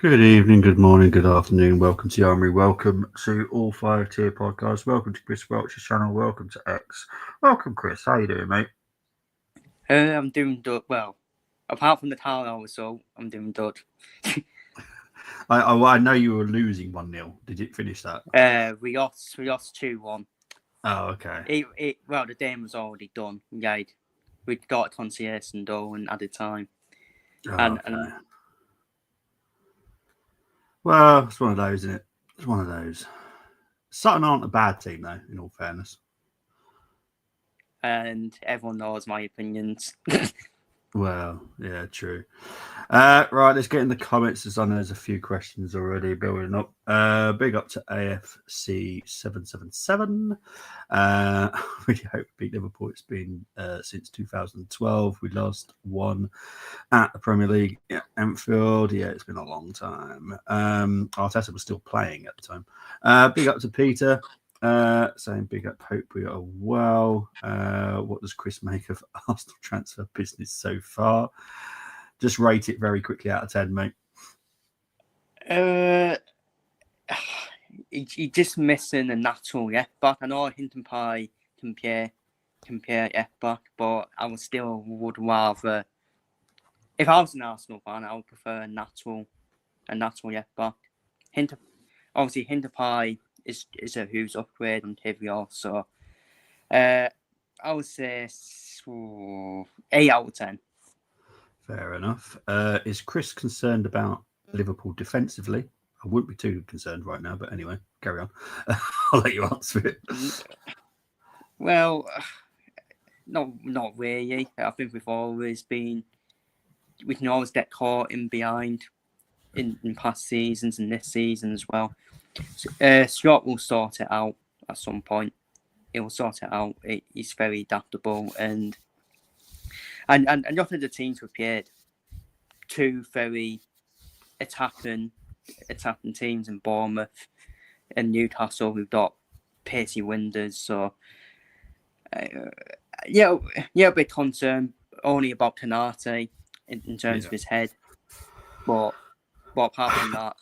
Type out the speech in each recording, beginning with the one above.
Good evening, good morning, good afternoon. Welcome to Armory. Welcome to all 5 tier podcasts. Welcome to Chris Welch's channel. Welcome to X. Welcome, Chris. How you doing, mate? I'm doing good. Well, apart from the title result, I'm doing good. I know you were losing 1-0. Did it finish that? We lost 2-1. Oh, okay. Well, the game was already done. We got it on CS and all and added time. Oh, And okay. Well, it's one of those, isn't it? It's one of those. Sutton aren't a bad team, though, in all fairness. and everyone knows my opinions. Well, yeah, true. Right, let's get in the comments. As I know there's a few questions already building up. Big up to AFC 777. Really hope we beat Liverpool. It's been since 2012. We lost one at the Premier League at Anfield. Yeah, it's been a long time. Arteta was still playing at the time. Big up to Peter. Saying big up, hope we are well. What does Chris make of Arsenal transfer business so far? Just rate it very quickly out of 10, mate. You're just missing a natural left back. I know Hinton Pie compare left back, but I would rather. If I was an Arsenal fan, I would prefer a natural left back. Hinton Pie is a huge upgrade on Tivio, so I would say 8 out of 10. Fair enough. Is Chris concerned about Liverpool defensively? I wouldn't be too concerned right now, but anyway, carry on. I'll let you answer it. Well, not really. I think we can always get caught in behind in past seasons and this season as well. Scott will sort it out at some point. He will sort it out. He's very adaptable and often the teams we played, two very attacking teams in Bournemouth and Newcastle. We've got pacey winders, so a bit concerned only about Canate in terms of his head, but apart from that,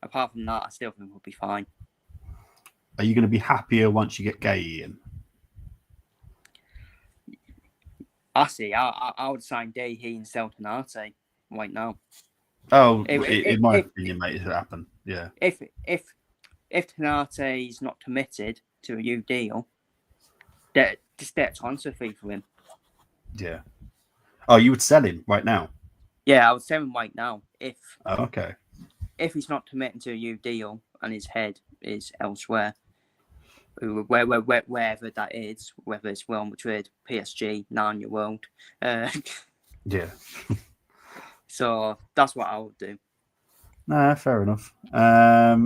I still think we'll be fine. Are you going to be happier once you get Gay in? I see. I would sign Dahey and sell Canate right now. Oh, in my opinion, mate, it should happen. Yeah. If Canate is not committed to a new deal, just get a transfer fee for him. Yeah. Oh, you would sell him right now? Yeah, I would sell him right now. Okay. If he's not committing to a new deal and his head is elsewhere, wherever that is, whether it's Real Madrid, PSG, 9-year-old. Yeah. So that's what I would do. Nah, fair enough. How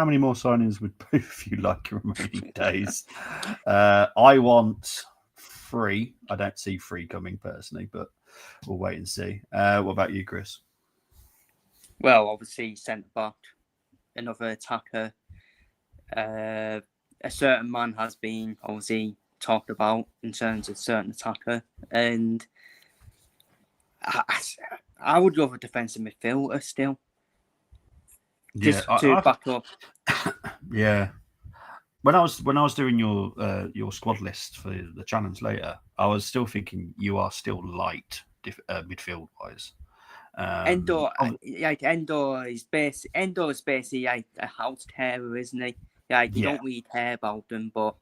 many more signings would both of you like in remaining days? I want 3. I don't see 3 coming personally, but we'll wait and see. What about you, Chris? Well, obviously, centre back, another attacker. A certain man has been obviously talked about in terms of certain attacker, and I would love a defensive midfielder still. Just to back up. Yeah. When I was doing your squad list for the challenge later, I was still thinking you are still light midfield wise. Endor is basically like a house carer, isn't he? Like you don't really care about them, but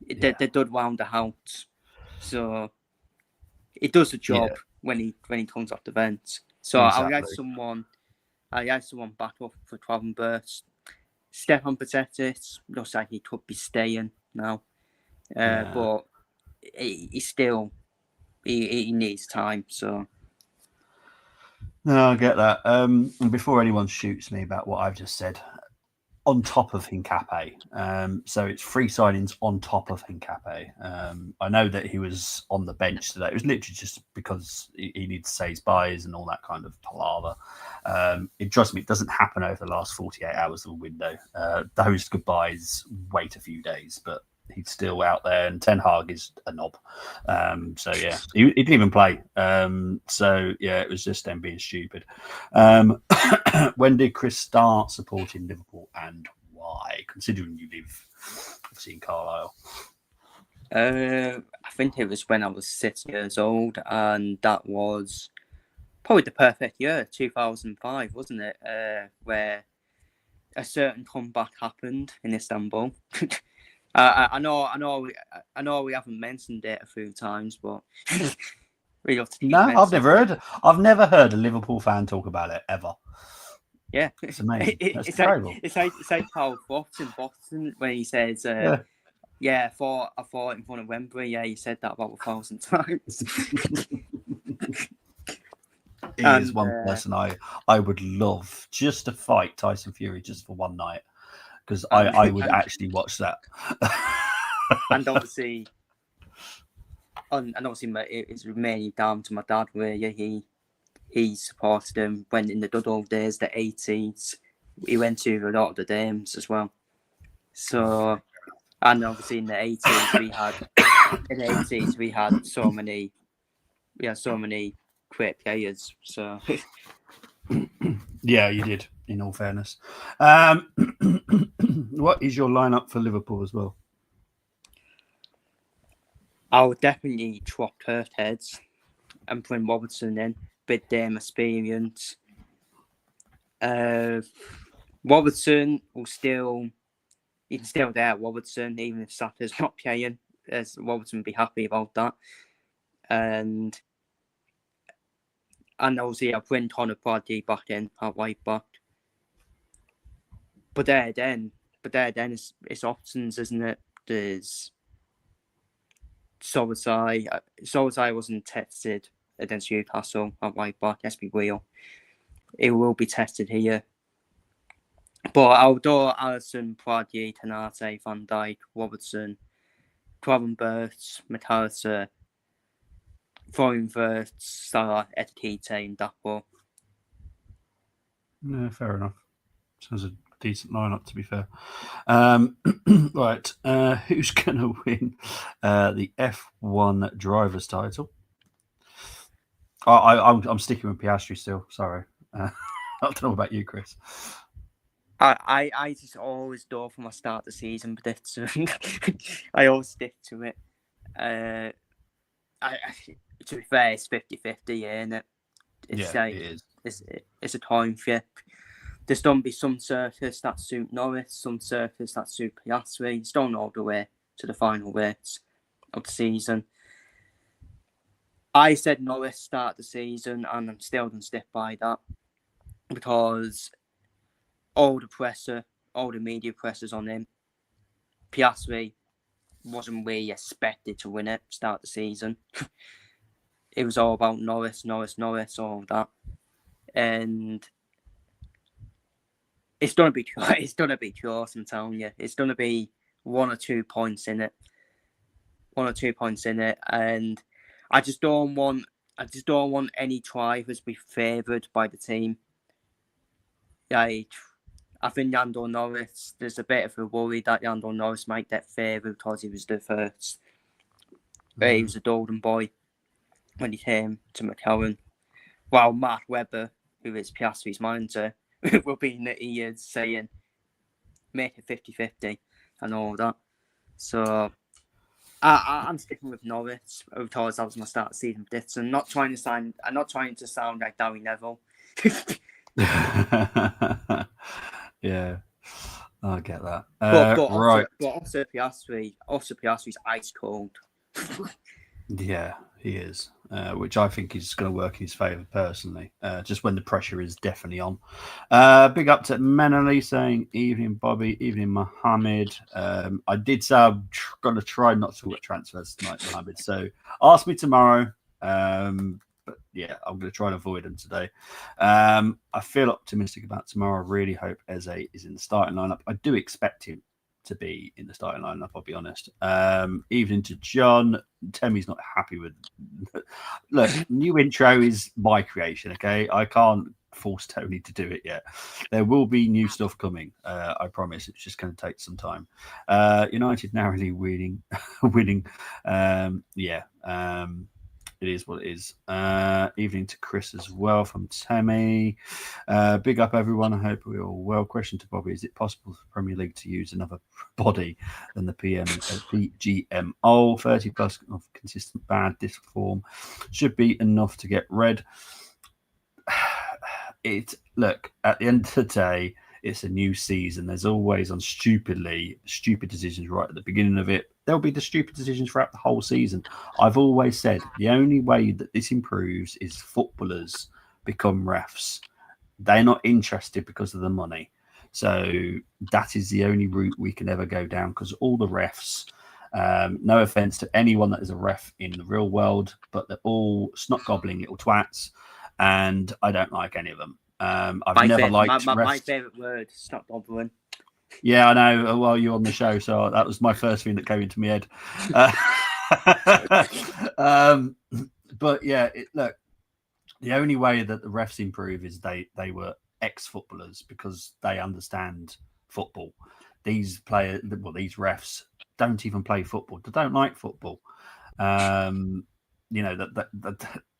they're good round the house, so it does the job when he comes off the bench. So exactly. I had someone back up for Traven Burst. Stefan Patetis looks like he could be staying now, but he still needs time. So. No, I get that. And before anyone shoots me about what I've just said, on top of Hincape, so it's 3 signings on top of Hincape. I know that he was on the bench today. It was literally just because he needs to say his buys and all that kind of palaver. Trust me, it doesn't happen over the last 48 hours of the window. Those goodbyes wait a few days, but he's still out there, and Ten Hag is a knob. So yeah, he didn't even play. So yeah, it was just them being stupid. when did Chris start supporting Liverpool and why? Considering you live obviously in Carlisle. I think it was when I was 6 years old, and that was probably the perfect year, 2005, wasn't it? Where a certain comeback happened in Istanbul. I know we haven't mentioned it a few times, but we have to keep mentioning I've never heard a Liverpool fan talk about it ever. Yeah, it's amazing. It's like Paul Fox in Boston when he says, I fought in front of Wembley. Yeah, he said that about 1,000 times. He is one person I would love just to fight Tyson Fury just for one night, because I would actually watch that. and obviously it's mainly down to my dad, where he supported him when in the good old days, the 80s. He went to a lot of the games as well. So, and obviously in the 80s we had so many great players. So yeah, you did. In all fairness, what is your lineup for Liverpool as well? I would definitely swap Kurt heads and bring Robertson in, with them experience. Robertson will still there. Robertson, even if Saka's not playing, as Robertson would be happy about that. And obviously I'll bring Connor Bradley back in at right back. But there then it's options, isn't it? There's Solskjaer wasn't tested against Newcastle at right back. Let's be real. It will be tested here. But I'll do Alisson, Bradley, Tanate, Van Dijk, Robertson, Gravenberch, McAllister, Thornworth, Salah, Etikite, and Dapo. Yeah, fair enough. Sounds a decent lineup, to be fair. Right, who's going to win the F1 drivers' title? I'm sticking with Piastri still. Sorry, I don't know about you, Chris. I just always do from the start of the season prediction. I always stick to it. To be fair, it's 50-50, isn't it? It's it is. It's a time flip. There's going to be some circuits that suit Norris, some circuits that suit Piastri. It's done all the way to the final race of the season. I said Norris start the season, and I'm still going to stick by that, because all the media pressures on him. Piastri wasn't really expected to win it start the season. It was all about Norris, all of that. And it's gonna be close, I'm telling you. It's gonna be 1 or 2 points in it. And I just don't want any drivers to be favoured by the team. Like, I think Lando Norris, there's a bit of a worry that Lando Norris might get favoured because he was the first. But he was a golden boy when he came to McLaren. While Mark Webber, who is Piastri's manager, will be in the ears saying, make it 50-50 and all that. So I'm sticking with Norris because that was my start of season prediction. I'm not trying to sound like Darry Neville. Yeah, I get that. But right. Also Piastri's ice cold. Yeah, he is, which I think is going to work in his favour personally, just when the pressure is definitely on. Big up to Menali saying, evening Bobby, evening Mohammed. I did say I'm going to try not to watch transfers tonight, Mohammed, so ask me tomorrow. But yeah, I'm going to try and avoid them today. I feel optimistic about tomorrow. I really hope Eze is in the starting lineup. I do expect him to be in the starting lineup, I'll be honest. Evening to John. Temmie's not happy with. Look, new intro is my creation, okay? I can't force Tony to do it yet. There will be new stuff coming, I promise. It's just going to take some time. United narrowly winning. It is what it is. Evening to Chris as well from Tammy. Big up, everyone. I hope we're all well. Question to Bobby: is it possible for the Premier League to use another body than the PGMO? 30 plus of consistent bad disc form should be enough to get red. Look, at the end of the day, it's a new season. There's always stupid decisions right at the beginning of it. There'll be the stupid decisions throughout the whole season. I've always said the only way that this improves is footballers become refs. They're not interested because of the money. So that is the only route we can ever go down, because all the refs, no offense to anyone that is a ref in the real world, but they're all snot gobbling little twats, and I don't like any of them. I've never liked refs. My favourite word, snot gobbling. Yeah, I know. While you're on the show, so that was my first thing that came into my head. But yeah, look, the only way that the refs improve is they were ex-footballers, because they understand football. These refs don't even play football. They don't like football. That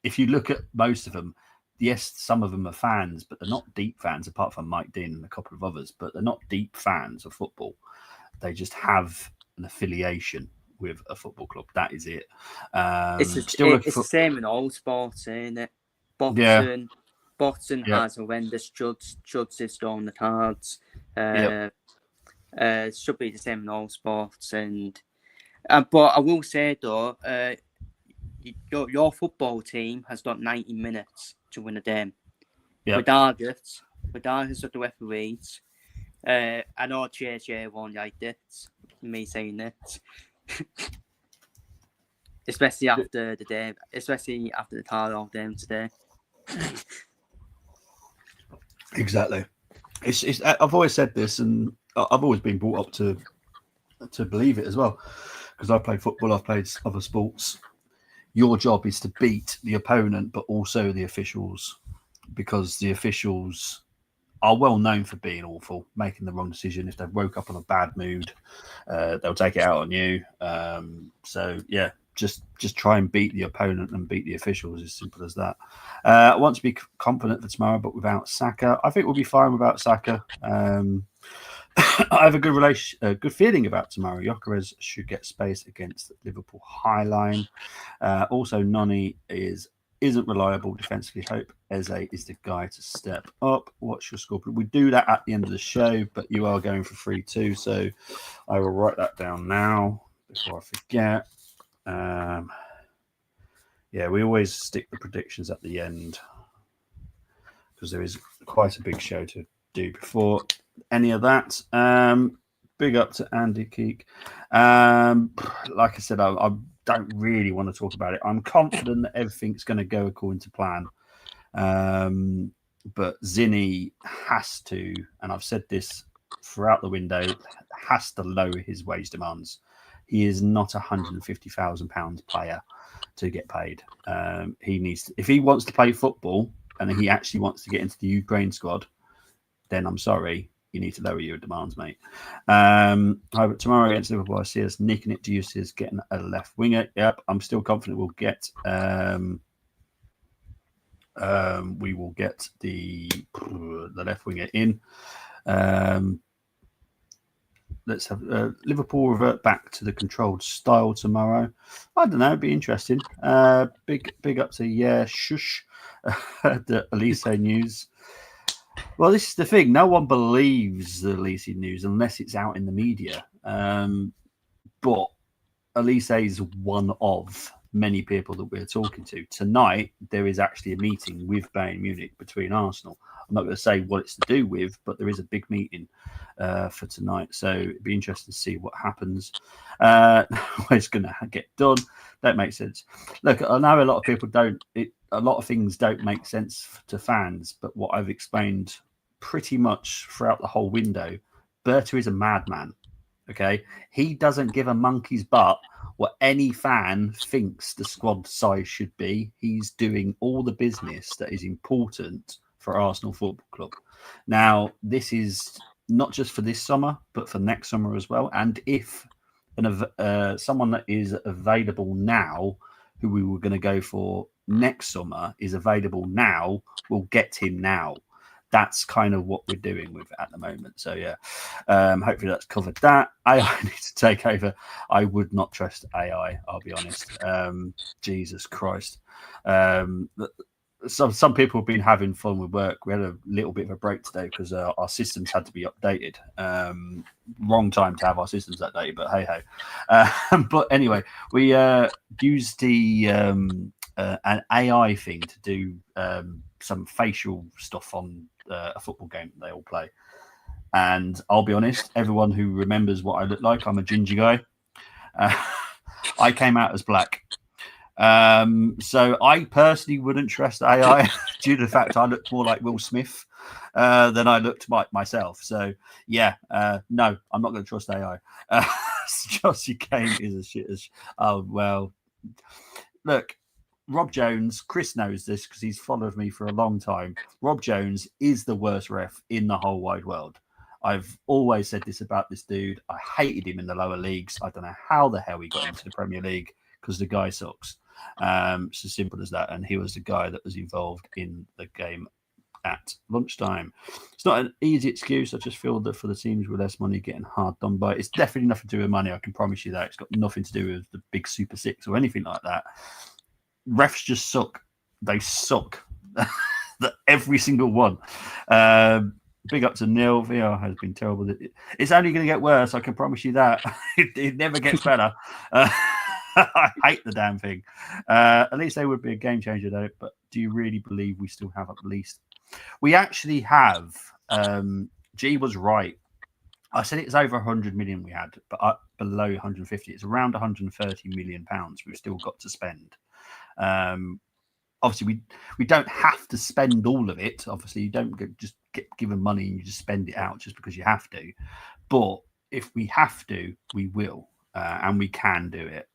if you look at most of them, yes, some of them are fans, but they're not deep fans, apart from Mike Dean and a couple of others, but they're not deep fans of football. They just have an affiliation with a football club. That is it. It's the same in all sports, isn't it? Boxing has horrendous judges on the cards. It should be the same in all sports. But I will say, though, your football team has got 90 minutes to win a game. Regardless of the referees. I know JJ won't like it, me saying it. Especially after the Carlisle game today. Exactly. I've always said this, and I've always been brought up to believe it as well, because I play football, I've played other sports. Your job is to beat the opponent, but also the officials, because the officials are well known for being awful, making the wrong decision. If they've woke up in a bad mood, they'll take it out on you. So yeah, just try and beat the opponent and beat the officials. As simple as that. I want to be confident for tomorrow, but without Saka, I think we'll be fine without Saka. I have a good feeling about tomorrow. Gyökeres should get space against Liverpool high line. Also, Noni isn't reliable defensively. Hope Eze is the guy to step up. What's your score? We do that at the end of the show, but you are going for 3-2, so I will write that down now before I forget. We always stick the predictions at the end, because there is quite a big show to do before any of that. Big up to Andy Keek. Like I said, I don't really want to talk about it. I'm confident that everything's going to go according to plan. But Zinni has to, and I've said this throughout the window, has to lower his wage demands. He is not £150,000 player to get paid. He needs to, if he wants to play football and he actually wants to get into the Ukraine squad, then I'm sorry, you need to lower your demands, mate. But tomorrow against Liverpool, I see us nicking it. Do you see us getting a left winger? Yep, I'm still confident we'll get. We will get the left winger in. Let's have Liverpool revert back to the controlled style tomorrow. I don't know, it'd be interesting. Big up to shush. The Elise news. Well, this is the thing. No one believes the Elise news unless it's out in the media. But Elise is one of many people that we're talking to. Tonight, there is actually a meeting with Bayern Munich between Arsenal. I'm not going to say what it's to do with, but there is a big meeting for tonight. So it'd be interesting to see what happens. It's going to get done. That makes sense. Look, I know a lot of people don't. A lot of things don't make sense to fans, but what I've explained pretty much throughout the whole window, Berta is a madman. Okay, he doesn't give a monkey's butt what any fan thinks the squad size should be. He's doing all the business that is important for Arsenal Football Club. Now, this is not just for this summer, but for next summer as well. And if someone that is available now who we were going to go for next summer is available now, we'll get him now. That's kind of what we're doing with it at the moment. So yeah, hopefully that's covered that. AI needs to take over. I would not trust AI. I'll be honest. Jesus Christ. Some people have been having fun with work. We had a little bit of a break today because our systems had to be updated. Wrong time to have our systems updated, but hey ho. But anyway, we used the an AI thing to do some facial stuff on a football game they all play. And I'll be honest, everyone who remembers what I look like, I'm a ginger guy. I came out as black. So I personally wouldn't trust AI due to the fact I looked more like Will Smith than I looked like myself. So yeah, no, I'm not going to trust AI. Josie Kane is a shit as oh well. Look, Rob Jones, Chris knows this because he's followed me for a long time. Rob Jones is the worst ref in the whole wide world. I've always said this about this dude. I hated him in the lower leagues. I don't know how the hell he got into the Premier League because the guy sucks. It's as simple as that. And he was the guy that was involved in the game at lunchtime. It's not an easy excuse. I just feel that for the teams with less money getting hard done by, it's definitely nothing to do with money. I can promise you that. It's got nothing to do with the big Super Six or anything like that. Refs just suck. They suck. Every single one. Big up to Neil. VR has been terrible. It's only going to get worse. I can promise you that. It never gets better. I hate the damn thing. At least they would be a game changer, though. But do you really believe we still have at least? We actually have. G was right. I said it's over 100 million we had, but below 150. It's around 130 million pounds we've still got to spend. Obviously, we don't have to spend all of it. Obviously, you don't just get given money and you just spend it out just because you have to. But if we have to, we will. And we can do it.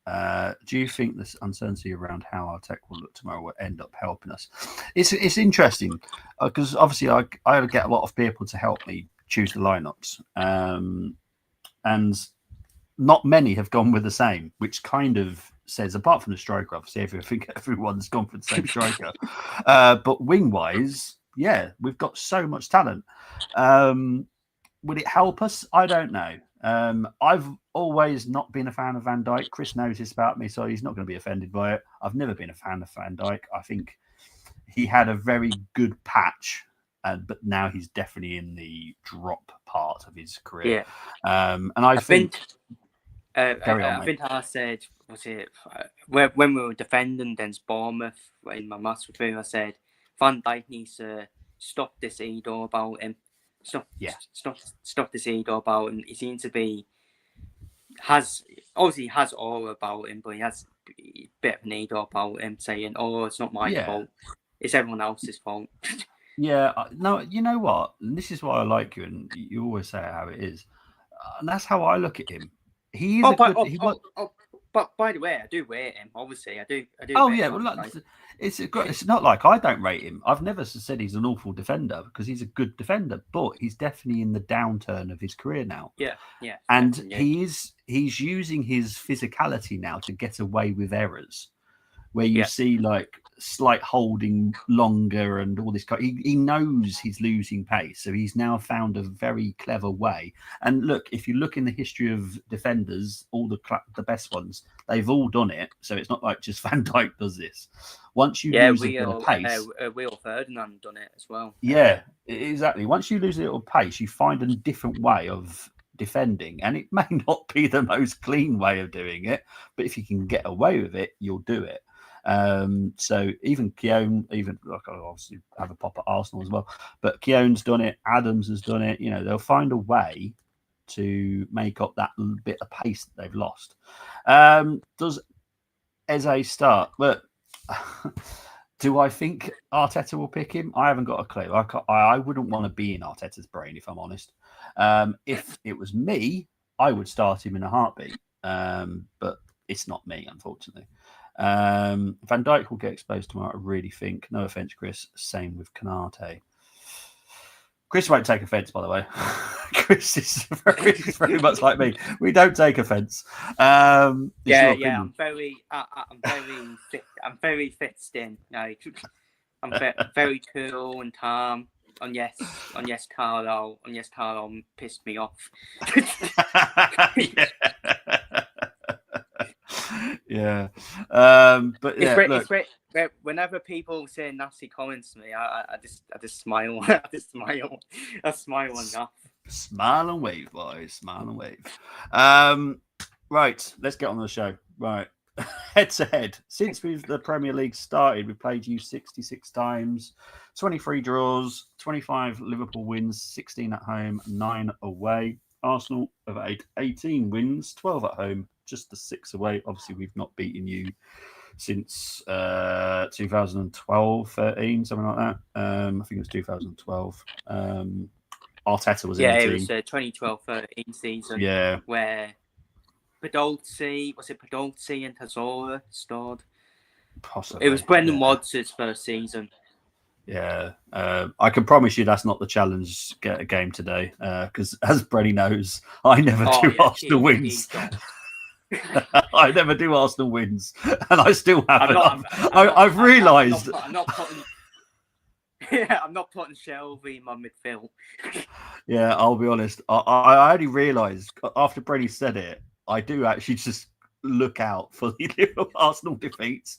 Do you think this uncertainty around how our tech will look tomorrow will end up helping us? It's interesting because obviously I get a lot of people to help me choose the lineups, and not many have gone with the same, which kind of says, apart from the striker, obviously everyone's gone for the same striker, but wing wise, yeah, we've got so much talent. Would it help us? I don't know. I've always not been a fan of Van Dijk. Chris knows this about me, so he's not going to be offended by it. I've never been a fan of Van Dijk. I think he had a very good patch, but now he's definitely in the drop part of his career. Yeah. And I think I think I said, was it when we were defending against Bournemouth in my match with him, I said Van Dijk needs to stop this ego about him. Stop this ego about him. He seems to be has aura about him, but he has a bit of an ego about him, saying, "Oh, it's not my fault. It's everyone else's fault." Yeah, no, you know what? And this is why I like you, and you always say how it is, and that's how I look at him. He is but by the way, I do rate him. Obviously, I do. Oh yeah, well, it's not like I don't rate him. I've never said he's an awful defender because he's a good defender, but he's definitely in the downturn of his career now. Yeah. And he's using his physicality now to get away with errors, where you see like slight holding longer and all this. He knows he's losing pace, so he's now found a very clever way. And look, if you look in the history of defenders, all the best ones, they've all done it. So it's not like just Van Dijk does this. Once you lose a bit of pace, Will Ferdinand done it as well. Yeah, exactly. Once you lose a little pace, you find a different way of defending, and it may not be the most clean way of doing it, but if you can get away with it, you'll do it. So even Keown, even like I obviously have a pop at Arsenal as well, but Keown's done it, Adams has done it. You know, they'll find a way to make up that little bit of pace that they've lost. Does Eze start? But do I think Arteta will pick him? I haven't got a clue. I wouldn't want to be in Arteta's brain, if I'm honest. If it was me, I would start him in a heartbeat. But it's not me, unfortunately. Van Dijk will get exposed tomorrow, I really think. No offense, Chris. Same with Canate. Chris won't take offence, by the way. Chris is very much like me. We don't take offence. I'm very fit. I'm very fixed in. Like, I'm very cool and calm. And yes, Carlo pissed me off. Yeah. But yeah, look. Whenever people say nasty comments to me, I just smile. I smile and laugh. Smile and wave, boys. Smile and wave. Right, let's get on the show. Right. Head to head. Since the Premier League started, we've played you 66 times, 23 draws, 25 Liverpool wins, 16 at home, 9 away. Arsenal have had 18 wins, 12 at home, just the 6 away. Obviously, we've not beaten you since 2012, 13, something like that. I think it was 2012. Arteta was in the team. Yeah, it was the 2012-13 season. Yeah. Where Podolski and Tazora starred? Possibly. It was Brendan Rodgers' first season. Yeah. I can promise you that's not the challenge get a game today. Because as Brenny knows, I never do Arsenal wins. I never do Arsenal wins. And I still haven't. I've realised. I'm not putting Shelby in my midfield. Yeah, I'll be honest. I only realised after Brenny said it, I do actually just look out for the Arsenal defeats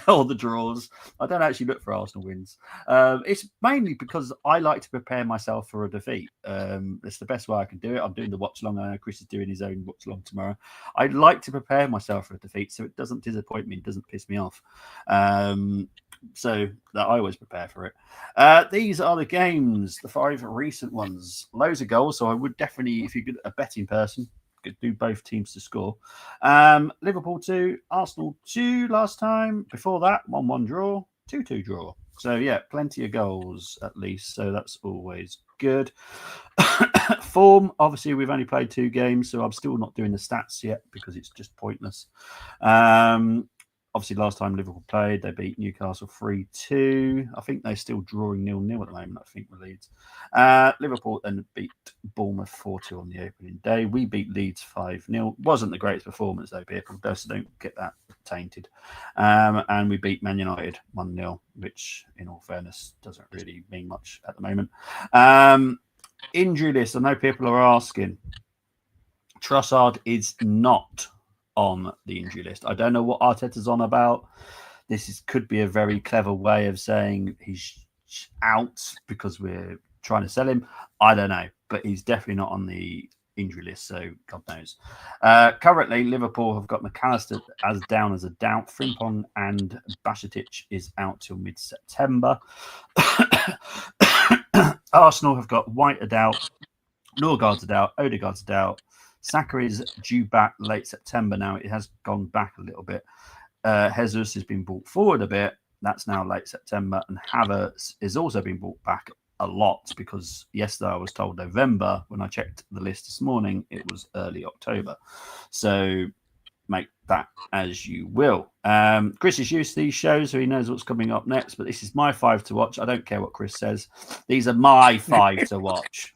or the draws. I don't actually look for Arsenal wins. It's mainly because I like to prepare myself for a defeat. It's the best way I can do it. I'm doing the watch long. I know Chris is doing his own watch long tomorrow. I like to prepare myself for a defeat so it doesn't disappoint me. It doesn't piss me off. So that I always prepare for it. These are the games, the 5 recent ones. Loads of goals. So I would definitely, if you're a betting person, do both teams to score. Liverpool 2, Arsenal 2 last time. Before that, 1-1 draw, 2-2 draw. So yeah, plenty of goals at least. So that's always good. Form, obviously, we've only played 2 games, so I'm still not doing the stats yet because it's just pointless. Obviously, last time Liverpool played, they beat Newcastle 3-2. I think they're still drawing 0-0 at the moment, I think, with Leeds. Liverpool then beat Bournemouth 4-2 on the opening day. We beat Leeds 5-0. Wasn't the greatest performance, though, people. So don't get that tainted. And we beat Man United 1-0, which, in all fairness, doesn't really mean much at the moment. Injury list, I know people are asking. Trossard is not on the injury list. I don't know what Arteta's on about. This could be a very clever way of saying he's out because we're trying to sell him. I don't know, but he's definitely not on the injury list, so God knows. Currently, Liverpool have got McAllister as down as a doubt. Frimpong and Bajcetic is out till mid-September. Arsenal have got White a doubt, Norgaard's a doubt, Odegaard's a doubt. Saka is due back late September now. It has gone back a little bit. Jesus has been brought forward a bit. That's now late September. And Havertz is also been brought back a lot because yesterday I was told November. When I checked the list this morning, it was early October. So make that as you will. Chris is used to these shows, so he knows what's coming up next. But this is my 5 to watch. I don't care what Chris says. These are my 5 to watch.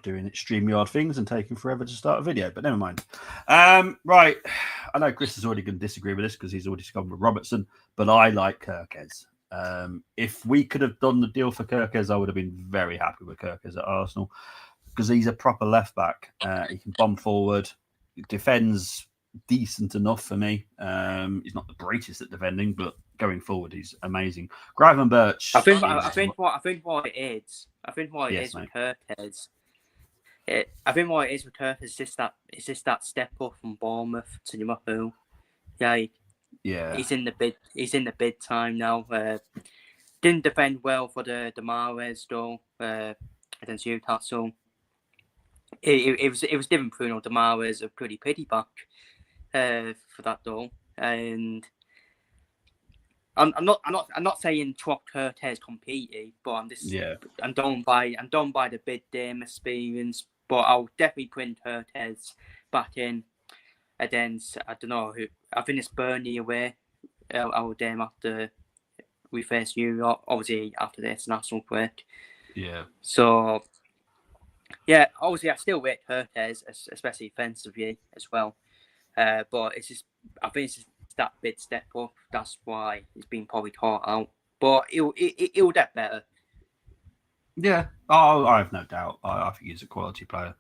Doing StreamYard things and taking forever to start a video, but never mind. Right, I know Chris is already going to disagree with this because he's already gone with Robertson, but I like Kirkes. If we could have done the deal for Kirkes, I would have been very happy with Kirkes at Arsenal because he's a proper left back. He can bomb forward, defends decent enough for me. He's not the greatest at defending, but going forward, he's amazing. Gravenberch. I think what it is with Kirkes. I think what it is with Kirk is just that step up from Bournemouth to Liverpool. Yeah. He's in the bid time now. Didn't defend well for the Mahrez though against Newcastle, it was giving Bruno de Mahrez a pretty pity back for that goal, and I'm not saying Trock Hurtez completely, but I'm done by the bid experience, but I'll definitely put Hurtez back in against, I don't know who, I think it's Burnley away. Our game after we face Europe, obviously after the international break. Yeah. So, yeah, obviously I still rate Hurtez, especially defensively as well. But it's just, I think it's just that bit step up. That's why he's been probably caught out. But he'll get better. Yeah, I have no doubt. I think he's a quality player.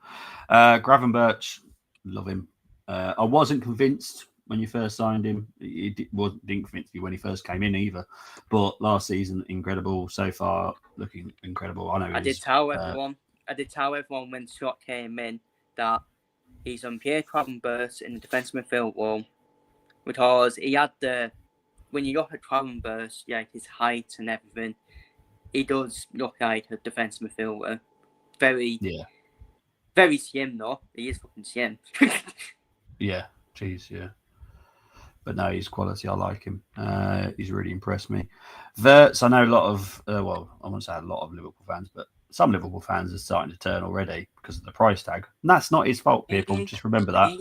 Gravenberch, love him. I wasn't convinced when you first signed him. He didn't convince me when he first came in either. But last season, incredible. So far, looking incredible. I know. I did tell everyone when Scott came in that he's on Pierre Gravenberch in the defensive midfield role, because he had when you look at Gravenberch, yeah, his height and everything, he does look like a defensive midfielder. Very slim though. He is fucking slim. Yeah, jeez, yeah. But no, he's quality. I like him. He's really impressed me. Wirtz, I know a lot of, I won't say a lot of Liverpool fans, but some Liverpool fans are starting to turn already because of the price tag. And that's not his fault, people. Just remember that.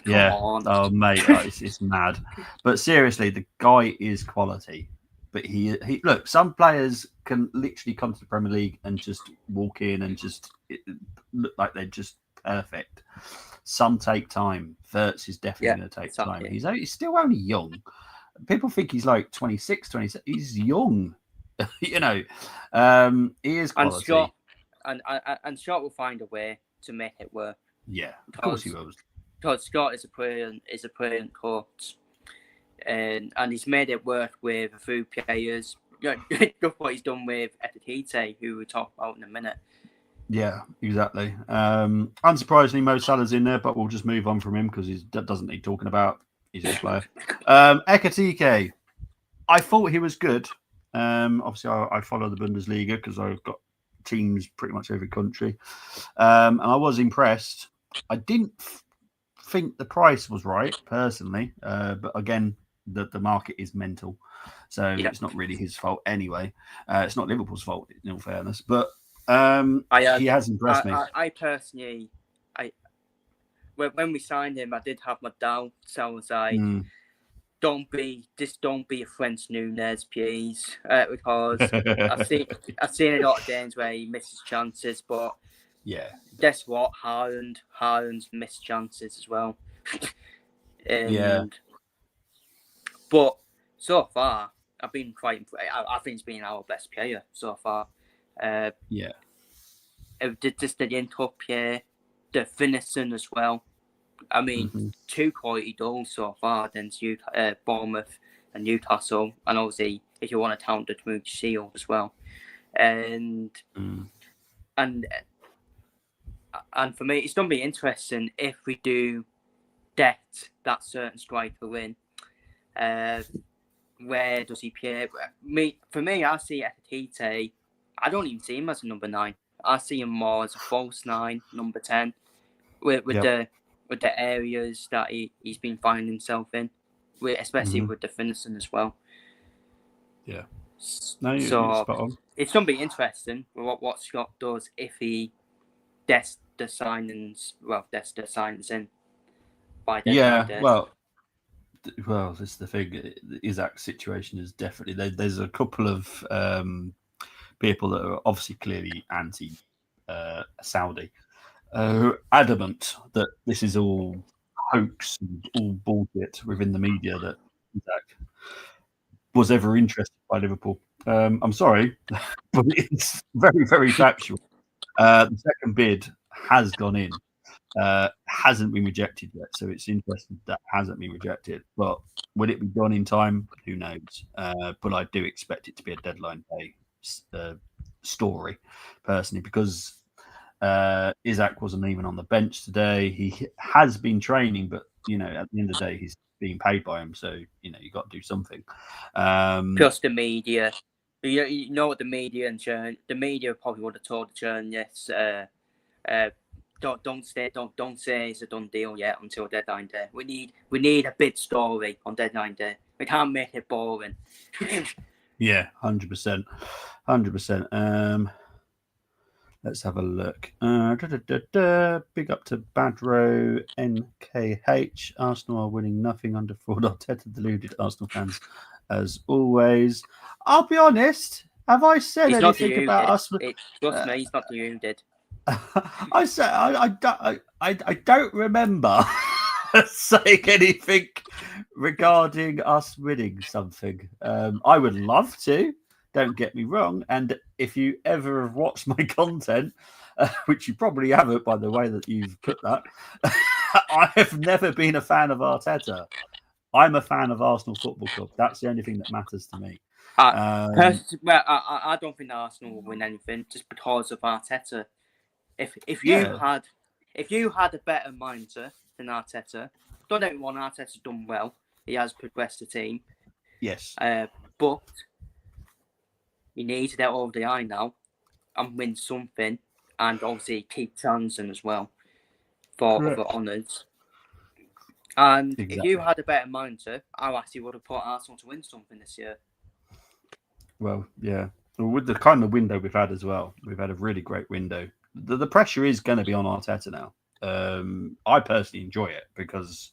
Come on. Oh, mate, it's mad. But seriously, the guy is quality. But he look, some players can literally come to the Premier League and just walk in and just look like they're just perfect. Some take time. Wirtz is definitely going to take time. He's still only young. People think he's like 26, 27. He's young. You know, he is quality. And Scott will find a way to make it work. Yeah, of course he will. Because Scott is a brilliant coach, and he's made it work with a few players. Look what he's done with Etitite, who we'll talk about in a minute. Yeah, exactly. Unsurprisingly, Mo Salah's in there, but we'll just move on from him because he doesn't need talking about. He's a good player. Ekitike, I thought he was good. Obviously, I follow the Bundesliga because I've got teams pretty much every country, and I was impressed. I didn't think the price was right personally, but again, the market is mental, so it's not really his fault anyway. It's not Liverpool's fault, in all fairness, but. He has impressed me. I personally, when we signed him, I did have my doubts. I was like, don't be a French Nunez, please, because I've seen a lot of games where he misses chances, but guess what? Haaland's missed chances as well. But so far, I've been quite. I think he's been our best player so far. Just the in-top here, the finishing as well. I mean, 2 quality goals so far against Bournemouth and Newcastle, and obviously if you want to count the Community Shield as well, and for me, it's going to be interesting if we do get that certain striker in. Where does he play? For me, I see Ekitike. I don't even see him as a number 9. I see him more as a false 9, number 10, with the areas that he's been finding himself in, especially with the finishing as well. Yeah. No, you're spot on. It's going to be interesting what Scott does if he gets the signings in by deadline day. Well, this is the thing. Isak's situation is definitely there's a couple of people that are obviously clearly anti-Saudi, who are adamant that this is all hoax and all bullshit within the media that Isak was ever interested by Liverpool. I'm sorry, but it's very, very factual. The second bid has gone in. Hasn't been rejected yet, so it's interesting that hasn't been rejected. But will it be done in time? Who knows? But I do expect it to be a deadline day story, personally, because Isak wasn't even on the bench today. He has been training, but at the end of the day, he's being paid by him, so you got to do something. Plus the media. You know what the media probably would have told the journalists Don't say it's a done deal yet until deadline day. We need a big story on deadline day. We can't make it boring. Yeah, 100%, 100%. Let's have a look. Big up to Badro NKH. Arsenal are winning nothing under Ford Arteta. Deluded Arsenal fans, as always. I'll be honest. Have I said anything about us? Trust me, he's not deluded. I said I don't remember saying anything regarding us winning something. I would love to. Don't get me wrong. And if you ever have watched my content, which you probably haven't by the way that you've put that, I have never been a fan of Arteta. I'm a fan of Arsenal Football Club. That's the only thing that matters to me. I don't think Arsenal will win anything just because of Arteta. If you had a better mindset than Arteta, don't get me wrong, Arteta's done well. He has progressed the team. Yes. But you need to get over the line now and win something, and obviously keep chancing as well for other honours. And If you had a better mindset, I actually would have put Arsenal to win something this year. Well, yeah. With the kind of window we've had as well, we've had a really great window. The pressure is going to be on Arteta now. I personally enjoy it because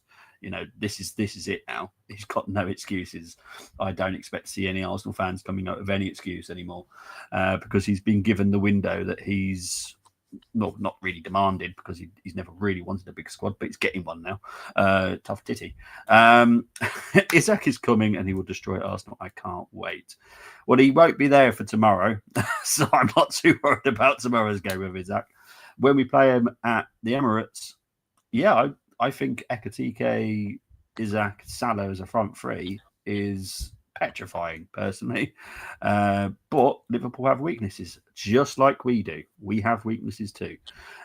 this is it now. He's got no excuses. I don't expect to see any Arsenal fans coming out with any excuse anymore because he's been given the window that he's not really demanded because he's never really wanted a big squad, but he's getting one now. Tough titty. Isaac is coming and he will destroy Arsenal. I can't wait. Well, he won't be there for tomorrow, so I'm not too worried about tomorrow's game with Isaac. When we play him at the Emirates, yeah, I think Ekatike, Isaac, Salah as a front three is petrifying, personally. But Liverpool have weaknesses, just like we do. We have weaknesses too.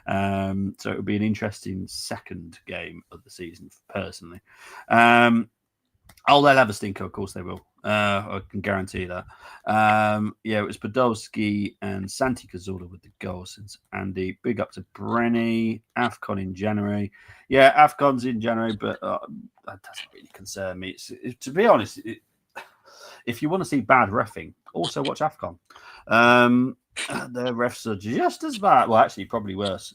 So it would be an interesting second game of the season, personally. They'll have a stinker, of course they will. I can guarantee that. It was Podolski and Santi Cazorla with the goals since Andy. Big up to Brenny. AFCON in January. Yeah, AFCON's in January, but that doesn't really concern me. To be honest, if you want to see bad reffing, also watch AFCON. The refs are just as bad. Well, actually, probably worse.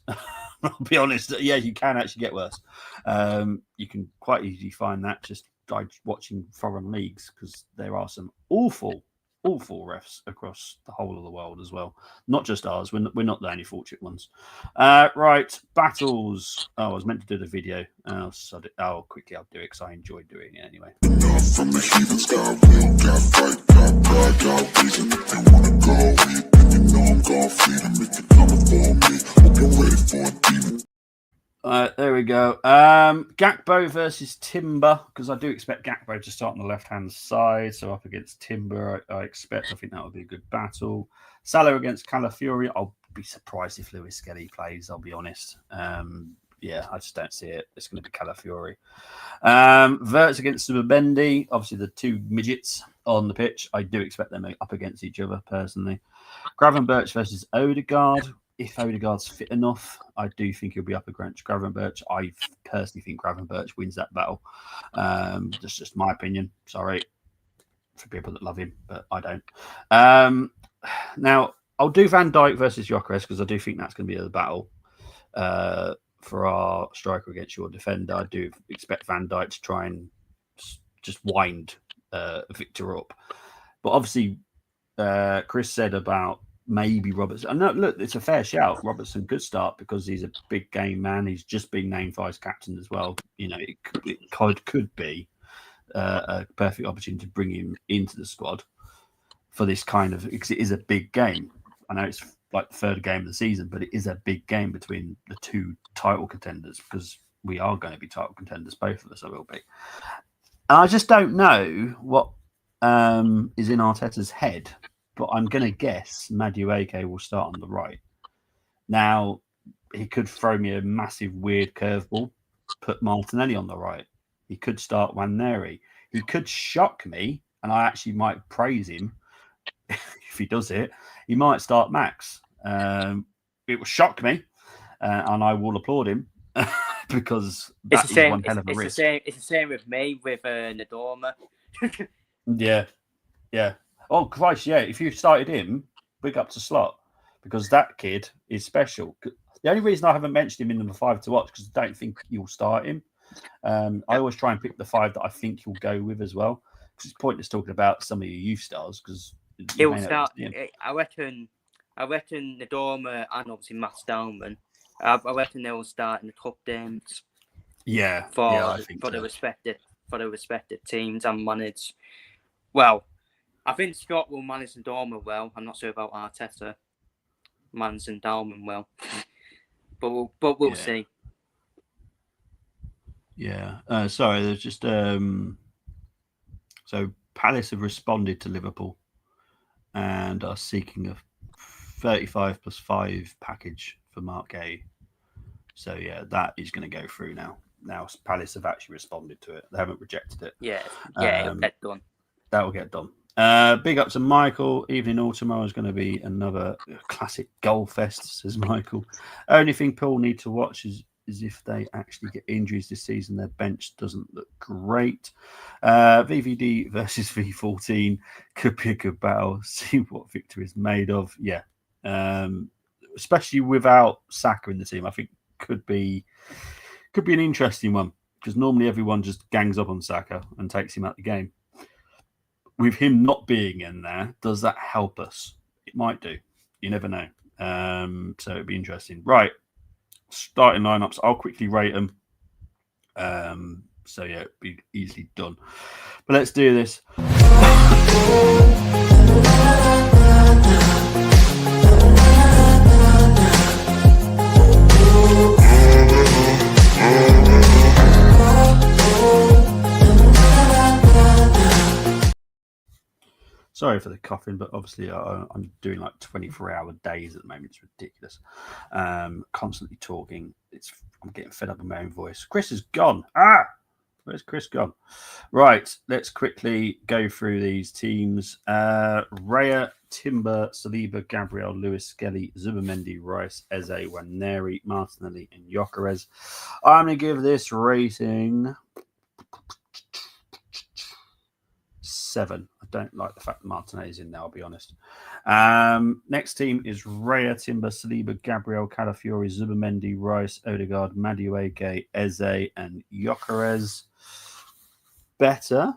I'll be honest. Yeah, you can actually get worse. You can quite easily find that just by watching foreign leagues because there are some awful refs across the whole of the world as well. Not just ours. We're not the only fortunate ones. Right, battles. I was meant to do the video. Quickly I'll do it because I enjoy doing it anyway. From the heathen sky, we got fight, got pride, got reason. If they wanna go, then you know I'm gonna feed them. If you're coming for me, hope you're ready for a demon. There we go. Gakpo versus Timber, because I do expect Gakpo to start on the left-hand side, so up against Timber, I think that would be a good battle. Salah against Calafiori, I'll be surprised if Lewis Skelly plays, I'll be honest. I just don't see it. It's going to be Calafiori. Verts against Subabendi, obviously the two midgets on the pitch. I do expect them up against each other, personally. Gravenberch versus Odegaard. If Odegaard's fit enough, I do think he'll be up against Gravenberch. I personally think Gravenberch wins that battle. That's just my opinion. Sorry for people that love him, but I don't. Now, I'll do Van Dijk versus Gyökeres because I do think that's going to be the battle for our striker against your defender. I do expect Van Dijk to try and just wind Victor up. But obviously, Chris said about maybe Robertson. No, look, it's a fair shout. Robertson could start because he's a big game man. He's just been named vice captain as well. It could be a perfect opportunity to bring him into the squad for this kind of, because it is a big game. I know it's like the third game of the season, but it is a big game between the two title contenders because we are going to be title contenders. Both of us will be. And I just don't know what is in Arteta's head. But I'm going to guess Madueke will start on the right. Now, he could throw me a massive, weird curveball, put Martinelli on the right. He could start Waneri. He could shock me, and I actually might praise him if he does it. He might start Max. It will shock me. and I will applaud him because It's that the is same. one hell of a risk. It's the same with me with Nadorma. Yeah. Oh Christ, yeah. If you started him, big up to Slot because that kid is special. The only reason I haven't mentioned him in number 5 to watch because I don't think you'll start him. I always try and pick the 5 that I think you'll go with as well. Because it's pointless talking about some of your youth stars because He'll start. I reckon Nadorma and obviously Matt Stallman. I reckon they will start in the cup games. For the respective teams and manage. Well, I think Scott will manage Nadorma well. I'm not sure about Arteta managing Dalman well, but we'll see. Yeah. Sorry, there's just so Palace have responded to Liverpool and are seeking a 35 plus 5 package for Mark A. So yeah, that is going to go through now. Now Palace have actually responded to it; they haven't rejected it. Yeah, it'll get done. That will get done. Big up to Michael. Evening all tomorrow is going to be another classic goal fest, says Michael. Only thing Paul need to watch is if they actually get injuries this season. Their bench doesn't look great. VVD versus V14 could be a good battle. See what Victor is made of. Yeah. Especially without Saka in the team, I think could be an interesting one because normally everyone just gangs up on Saka and takes him out the game. With him not being in there, does that help us? It might do. You never know. So it'd be interesting. Right. Starting lineups. I'll quickly rate them. So yeah, it'd be easily done. But let's do this. Sorry for the coughing, but obviously I'm doing like 24-hour days at the moment. It's ridiculous. Constantly talking. I'm getting fed up with my own voice. Chris is gone. Where's Chris gone? Right, let's quickly go through these teams. Raya, Timber, Saliba, Gabriel, Lewis, Skelly, Zubimendi, Rice, Eze, Waneri, Martinelli, and Gyökeres. I'm going to give this rating 7. I don't like the fact that Martinelli's in there, I'll be honest. Next team is Raya, Timber, Saliba, Gabriel, Calafiori, Zubimendi, Rice, Odegaard, Madueke, Eze, and Gyökeres. Better.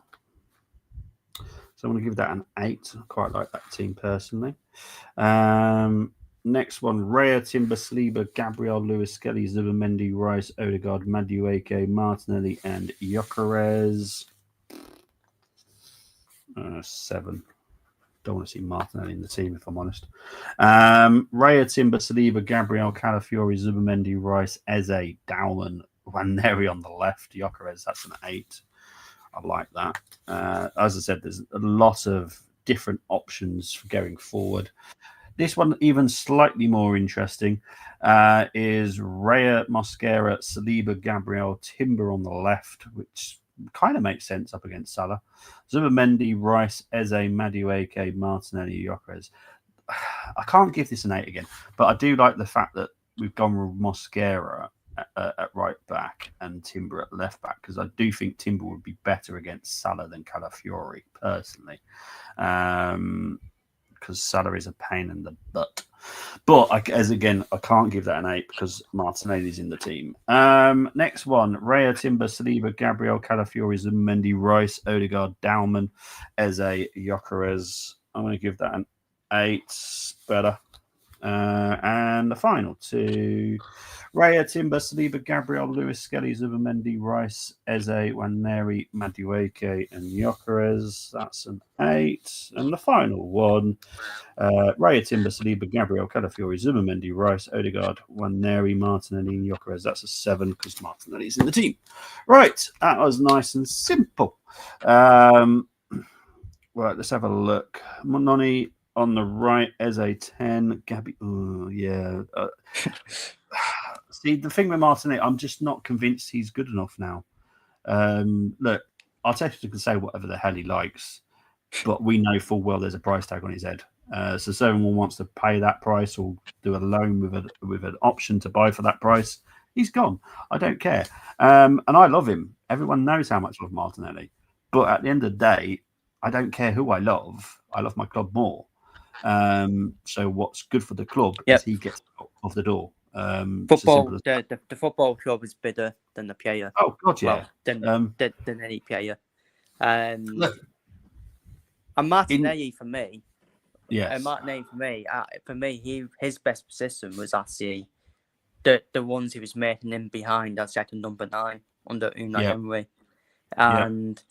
So I'm going to give that an 8. I quite like that team personally. Next one, Raya, Timber, Saliba, Gabriel, Lewis, Skelly, Zubimendi, Rice, Odegaard, Madueke, Martinelli, and Gyökeres. 7. Don't want to see Martinelli in the team, if I'm honest. Raya, Timber, Saliba, Gabriel, Calafiori, Zubimendi, Rice, Eze, Dowman, Waneri on the left, Gyökeres, that's an 8. I like that. As I said, there's a lot of different options for going forward. This one, even slightly more interesting, is Raya, Mosquera, Saliba, Gabriel, Timber on the left, which kind of makes sense up against Salah. Zubimendi, Rice, Eze, Madueke, Martinelli, Gyökeres. I can't give this an 8 again, but I do like the fact that we've gone with Mosquera at right back and Timber at left back because I do think Timber would be better against Salah than Calafiori personally. Because Salah is a pain in the butt. But I can't give that an 8 because Martinelli's in the team. Next one, Raya, Timber, Saliba, Gabriel, Calafiori, Zubimendi, Rice, Odegaard, Dowman, Eze, Gyökeres. I'm going to give that an 8. Better. And the final two, Raya, Timber, Saliba, Gabriel, Lewis, Skelly, Zubimendi, Rice, Eze, Waneri, Madueke, and Gyökeres. That's an 8. And the final one, Raya, Timber, Saliba, Gabriel, Calafiori, Zubimendi, Rice, Odegaard, Waneri, Martinelli, and Gyökeres. That's a 7 because Martinelli's in the team. Right, that was nice and simple. Right, let's have a look. Mononi on the right, Eze 10, Gabby. Oh, yeah. See, the thing with Martinelli, I'm just not convinced he's good enough now. Look, Arteta can say whatever the hell he likes, but we know full well there's a price tag on his head. So if anyone wants to pay that price or do a loan with an option to buy for that price, he's gone. I don't care. And I love him. Everyone knows how much I love Martinelli. But at the end of the day, I don't care who I love. I love my club more. So what's good for the club is he gets out of the door. Football, the football club is better than the player. Oh God, yeah. Well, than any player. And Martinelli for me. Yes. Martinelli for me, his best position was actually the ones he was making in behind as second number 9 under Unai Emery. And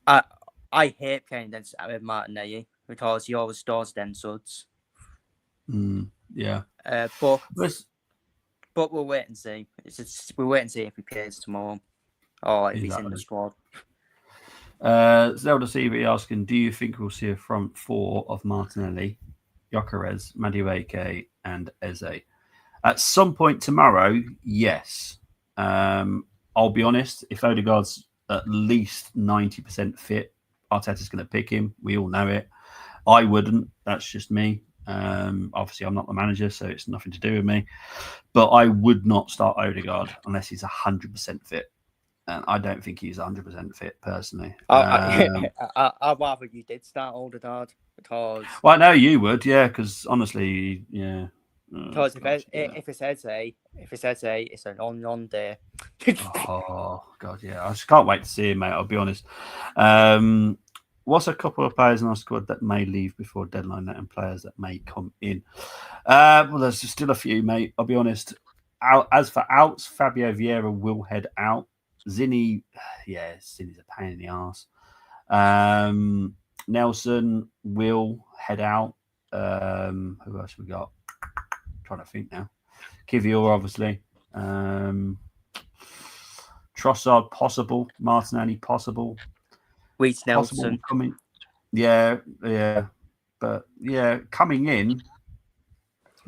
I hate playing against Martinelli because he always does them suds. Yeah. But we'll wait and see. We'll wait and see if he plays tomorrow or if he's in the squad. Zelda CV asking, do you think we'll see a front 4 of Martinelli, Gyökeres, Madueke, and Eze? At some point tomorrow, yes. I'll be honest, if Odegaard's at least 90% fit, Arteta's going to pick him. We all know it. I wouldn't. That's just me. Obviously, I'm not the manager, so it's nothing to do with me. But I would not start Odegaard unless he's 100% fit. And I don't think he's 100% fit, personally. I'd rather you did start Odegaard because... Well, I know you would, yeah, because honestly, yeah. Because if it's Eze, it's an on day. Oh, God, yeah. I just can't wait to see him, mate, I'll be honest. What's a couple of players in our squad that may leave before deadline and players that may come in? Well, there's still a few, mate. I'll be honest. As for outs, Fabio Vieira will head out. Zinny, Zinny's a pain in the arse. Nelson will head out. Who else we got? I'm trying to think now. Kivior, obviously. Trossard, possible. Martinelli, possible. Reece Nelson. Coming. Yeah. But, coming in,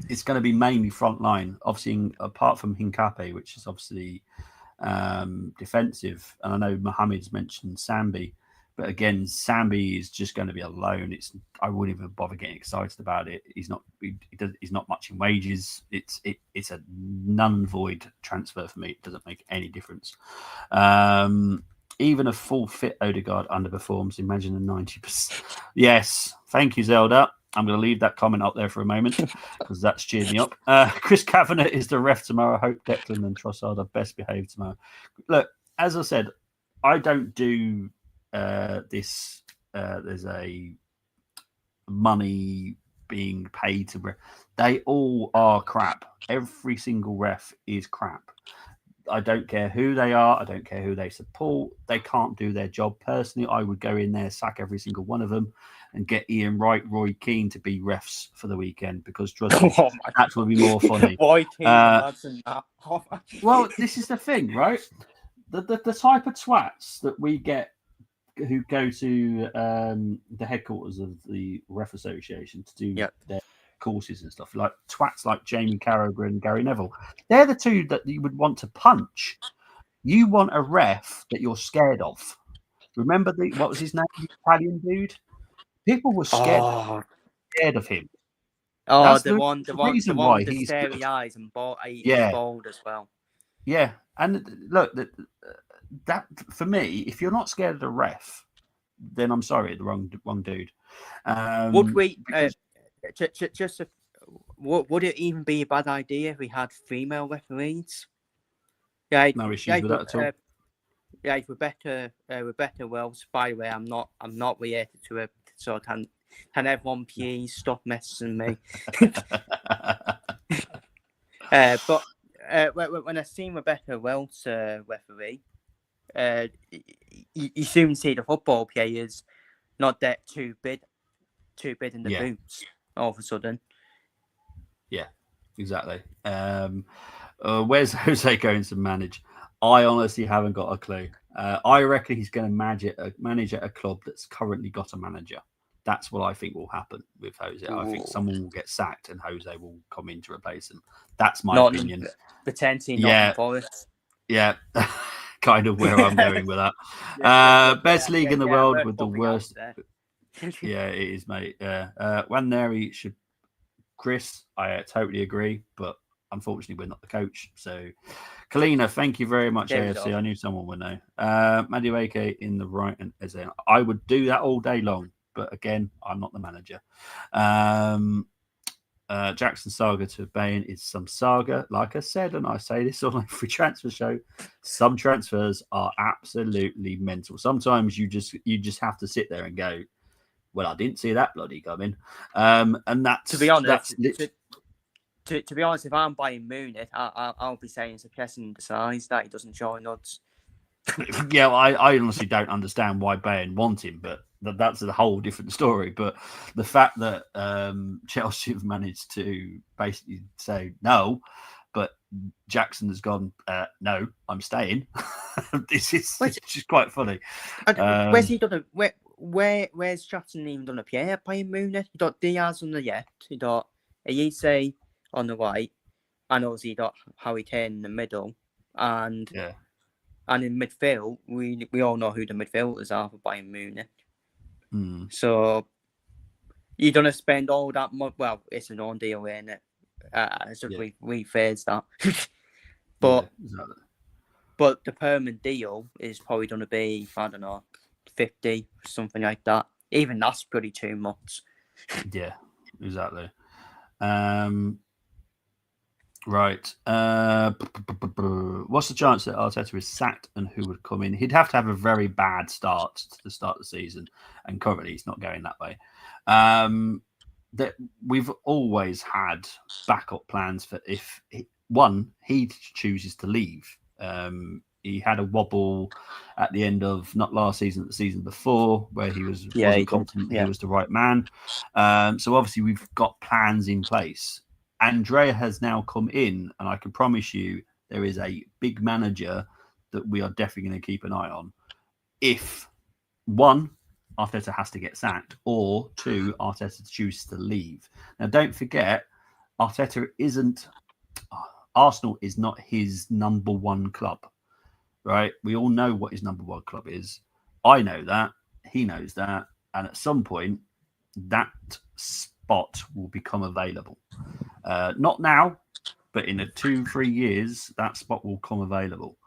it's going to be mainly front line. Obviously, apart from Hincapié, which is obviously defensive. And I know Mohamed's mentioned Sambi. But again, Sambi is just going to be alone. I wouldn't even bother getting excited about it. He's not much in wages. It's a non-void transfer for me. It doesn't make any difference. Even a full fit Odegaard underperforms. Imagine a 90%. Yes, thank you, Zelda. I'm going to leave that comment up there for a moment because that's cheered me up. Chris Kavanagh is the ref tomorrow. I hope Declan and Trossard are best behaved tomorrow. Look, as I said, I don't do this. There's a money being paid to ref. They all are crap. Every single ref is crap. I don't care who they are. I don't care who they support. They can't do their job. Personally, I would go in there, sack every single one of them, and get Ian Wright, Roy Keane to be refs for the weekend because trust me, that will be more funny. Roy Keane, well, this is the thing, right? The type of twats that we get who go to the headquarters of the Ref Association to do their courses and stuff, like twats like Jamie Carragher and Gary Neville. They're the two that you would want to punch. You want a ref that you're scared of. Remember what was his name? The Italian dude. People were scared of him. Oh, that's the one with the scary eyes and bald as well. Yeah, and look, that for me, if you're not scared of the ref, then I'm sorry, the wrong dude. Would we? Would it even be a bad idea if we had female referees? Yeah, no issues with that at all. Yeah, Rebecca Wells. By the way, I'm not related to her, so can everyone please stop messaging me? But when I seen Rebecca Wells referee, you soon see the football players not that too big in the boots all of a sudden. Yeah, exactly. Where's Jose going to manage? I honestly haven't got a clue. I reckon he's going to manage at a club that's currently got a manager. That's what I think will happen with Jose. Ooh. I think someone will get sacked and Jose will come in to replace him. That's my opinion. Potentially not Forest. Yeah, kind of where I'm going with that. Best league in the world with the worst. Yeah, it is, mate. Yeah. Waneri should. Chris, I totally agree, but unfortunately, we're not the coach. So, Kalina, thank you very much, There we AFC. go. I knew someone would know. Madueke in the right and Eze. I would do that all day long, but again, I'm not the manager. Jackson Saga to Bain is some saga. Like I said, and I say this on every transfer show, some transfers are absolutely mental. Sometimes you just have to sit there and go, well, I didn't see that bloody coming. And that's To be honest, that's to be honest, if I'm buying Munich, I'll be saying it's a blessing in disguise that he doesn't join us. yeah, I honestly don't understand why Bayern want him, but that's a whole different story. But the fact that Chelsea have managed to basically say no, but Jackson has gone, no, I'm staying. This is just quite funny. Where's he done a where's Jackson even done a play at Bayern Munich? He got Diaz on the left, he got Ayese on the right, and obviously he got Harry Kane in the middle, and in midfield, we all know who the midfielders are for Bayern Munich. So you don't spend all that much. Well, it's an on deal, isn't it? So we phase that. But exactly. But the permanent deal is probably going to be, I don't know, 50, something like that. Even that's pretty too much. Yeah, exactly. Right. What's the chance that Arteta is sacked and who would come in? He'd have to have a very bad start to start the season, and currently he's not going that way. That we've always had backup plans for if he chooses to leave. He had a wobble at the end of not last season, the season before, where he wasn't confident he was the right man. So obviously we've got plans in place. Andrea has now come in, and I can promise you there is a big manager that we are definitely going to keep an eye on. If one, Arteta has to get sacked, or two, Arteta chooses to leave. Now, don't forget, Arteta Arsenal is not his number one club, right? We all know what his number one club is. I know that. He knows that. And at some point, that spot will become available. Not now, but in 2-3 years, that spot will come available.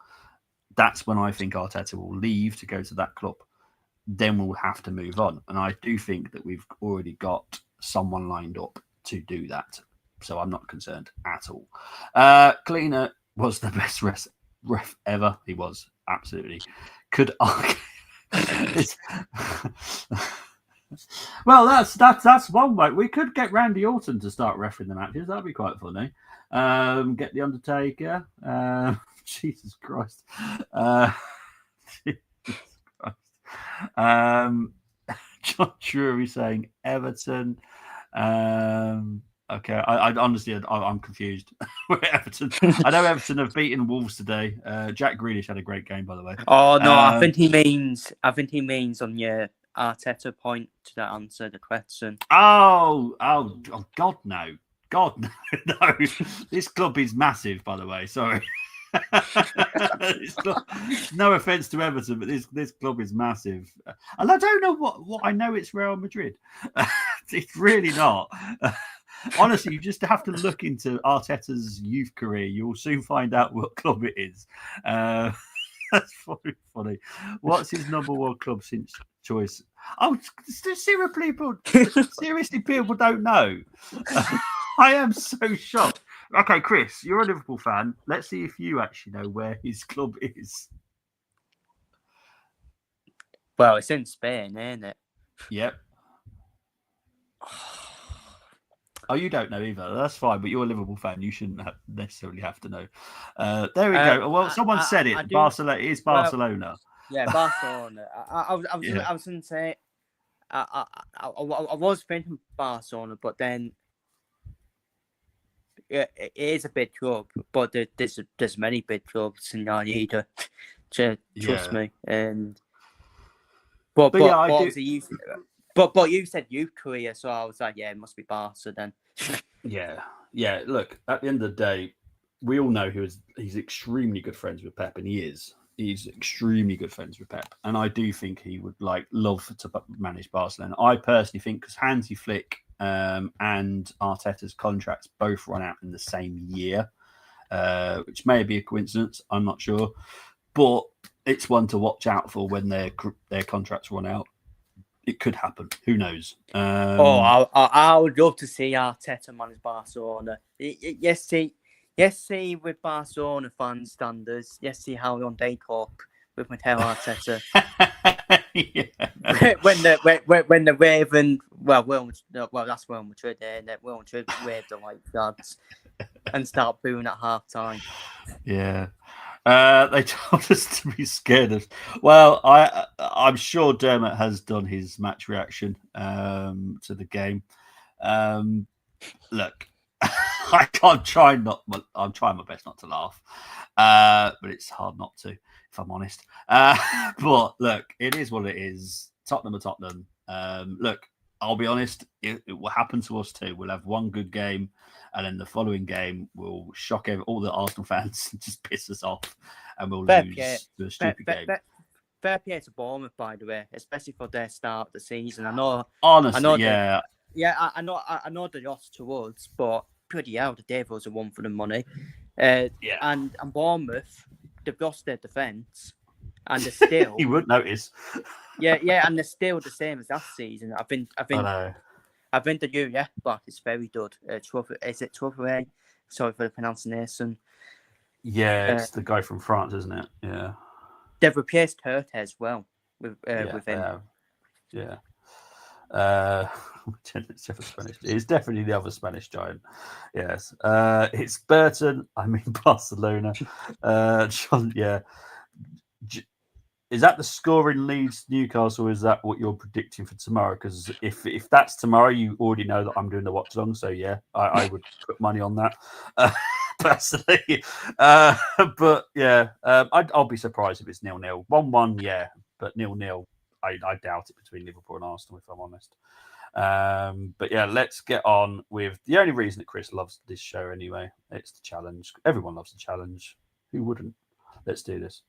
That's when I think Arteta will leave to go to that club. Then we'll have to move on. And I do think that we've already got someone lined up to do that. So I'm not concerned at all. Cleaner was the best ref ever. He was, absolutely. Could argue. Well, that's one way. We could get Randy Orton to start refereeing the matches. That'd be quite funny. Get the Undertaker. Jesus Christ. Jesus Christ. John Drury saying Everton. Okay, I honestly, I'm confused. Everton. I know Everton have beaten Wolves today. Jack Grealish had a great game, by the way. Oh no, I think he means on your Arteta point to answer the question. Oh, God, no. God, no. This club is massive, by the way. Sorry. No offense to Everton, but this club is massive. And I don't know what I know it's Real Madrid. It's really not. Honestly, you just have to look into Arteta's youth career. You'll soon find out what club it is. That's funny. What's his number one club since choice? Oh, seriously, people don't know. I am so shocked. Okay, Chris, you're a Liverpool fan. Let's see if you actually know where his club is. Well, it's in Spain, isn't it? Yep. Oh, you don't know either. That's fine, but you're a Liverpool fan. You shouldn't necessarily have to know. There we go. Well, someone said it. Barcelona is Barcelona. Yeah, Barcelona. I was going to say, I was thinking Barcelona, but then it is a big club. But there's many big clubs in La Liga. Trust me. And but you said youth career, so I was like, yeah, it must be Barca then. Yeah. Look, at the end of the day, we all know he's extremely good friends with Pep, and he is. he's extremely good friends with Pep, and I do think he would love to manage Barcelona. I personally think because Hansi Flick and Arteta's contracts both run out in the same year, which may be a coincidence. I'm not sure, but it's one to watch out for when their contracts run out. It could happen. Who knows? I would love to see Arteta manage Barcelona. Yes, see with Barcelona fan standards. Yes, see how long they cope with Mikel Arteta. when the Raven, that's Real Madrid, and Real Madrid wave the white flags and start booing at half time. Yeah. They told us to be scared of. Well, I'm sure Dermot has done his match reaction to the game. Look, I'm trying my best not to laugh, but it's hard not to, if I'm honest. But look, it is what it is. Tottenham are Tottenham. Look, I'll be honest, it will happen to us too. We'll have one good game, and then the following game will shock all the Arsenal fans and just piss us off, and we'll lose to a stupid game. Fair play to Bournemouth, by the way, especially for their start of the season. I know they lost to us, but pretty hell, the Devils have won for the money. And Bournemouth, they've lost their defence, and they're still. You wouldn't notice. and they're still the same as last season. I think the new block is very good. Is it Trufferet? Sorry for the pronunciation. Yeah, it's the guy from France, isn't it? Yeah. They've replaced Hurt as well with him. Yeah. It's definitely the other Spanish giant. Yes. It's Burton. I mean Barcelona. John, yeah. Is that the score in Leeds Newcastle? Or is that what you're predicting for tomorrow? Because if that's tomorrow, you already know that I'm doing the watch along. So yeah, I would put money on that personally. But yeah, I'll be surprised if it's 0-0. 1-1, yeah, but 0-0, I doubt it between Liverpool and Arsenal, if I'm honest. But yeah, let's get on with the only reason that Chris loves this show anyway. It's the challenge. Everyone loves the challenge. Who wouldn't? Let's do this.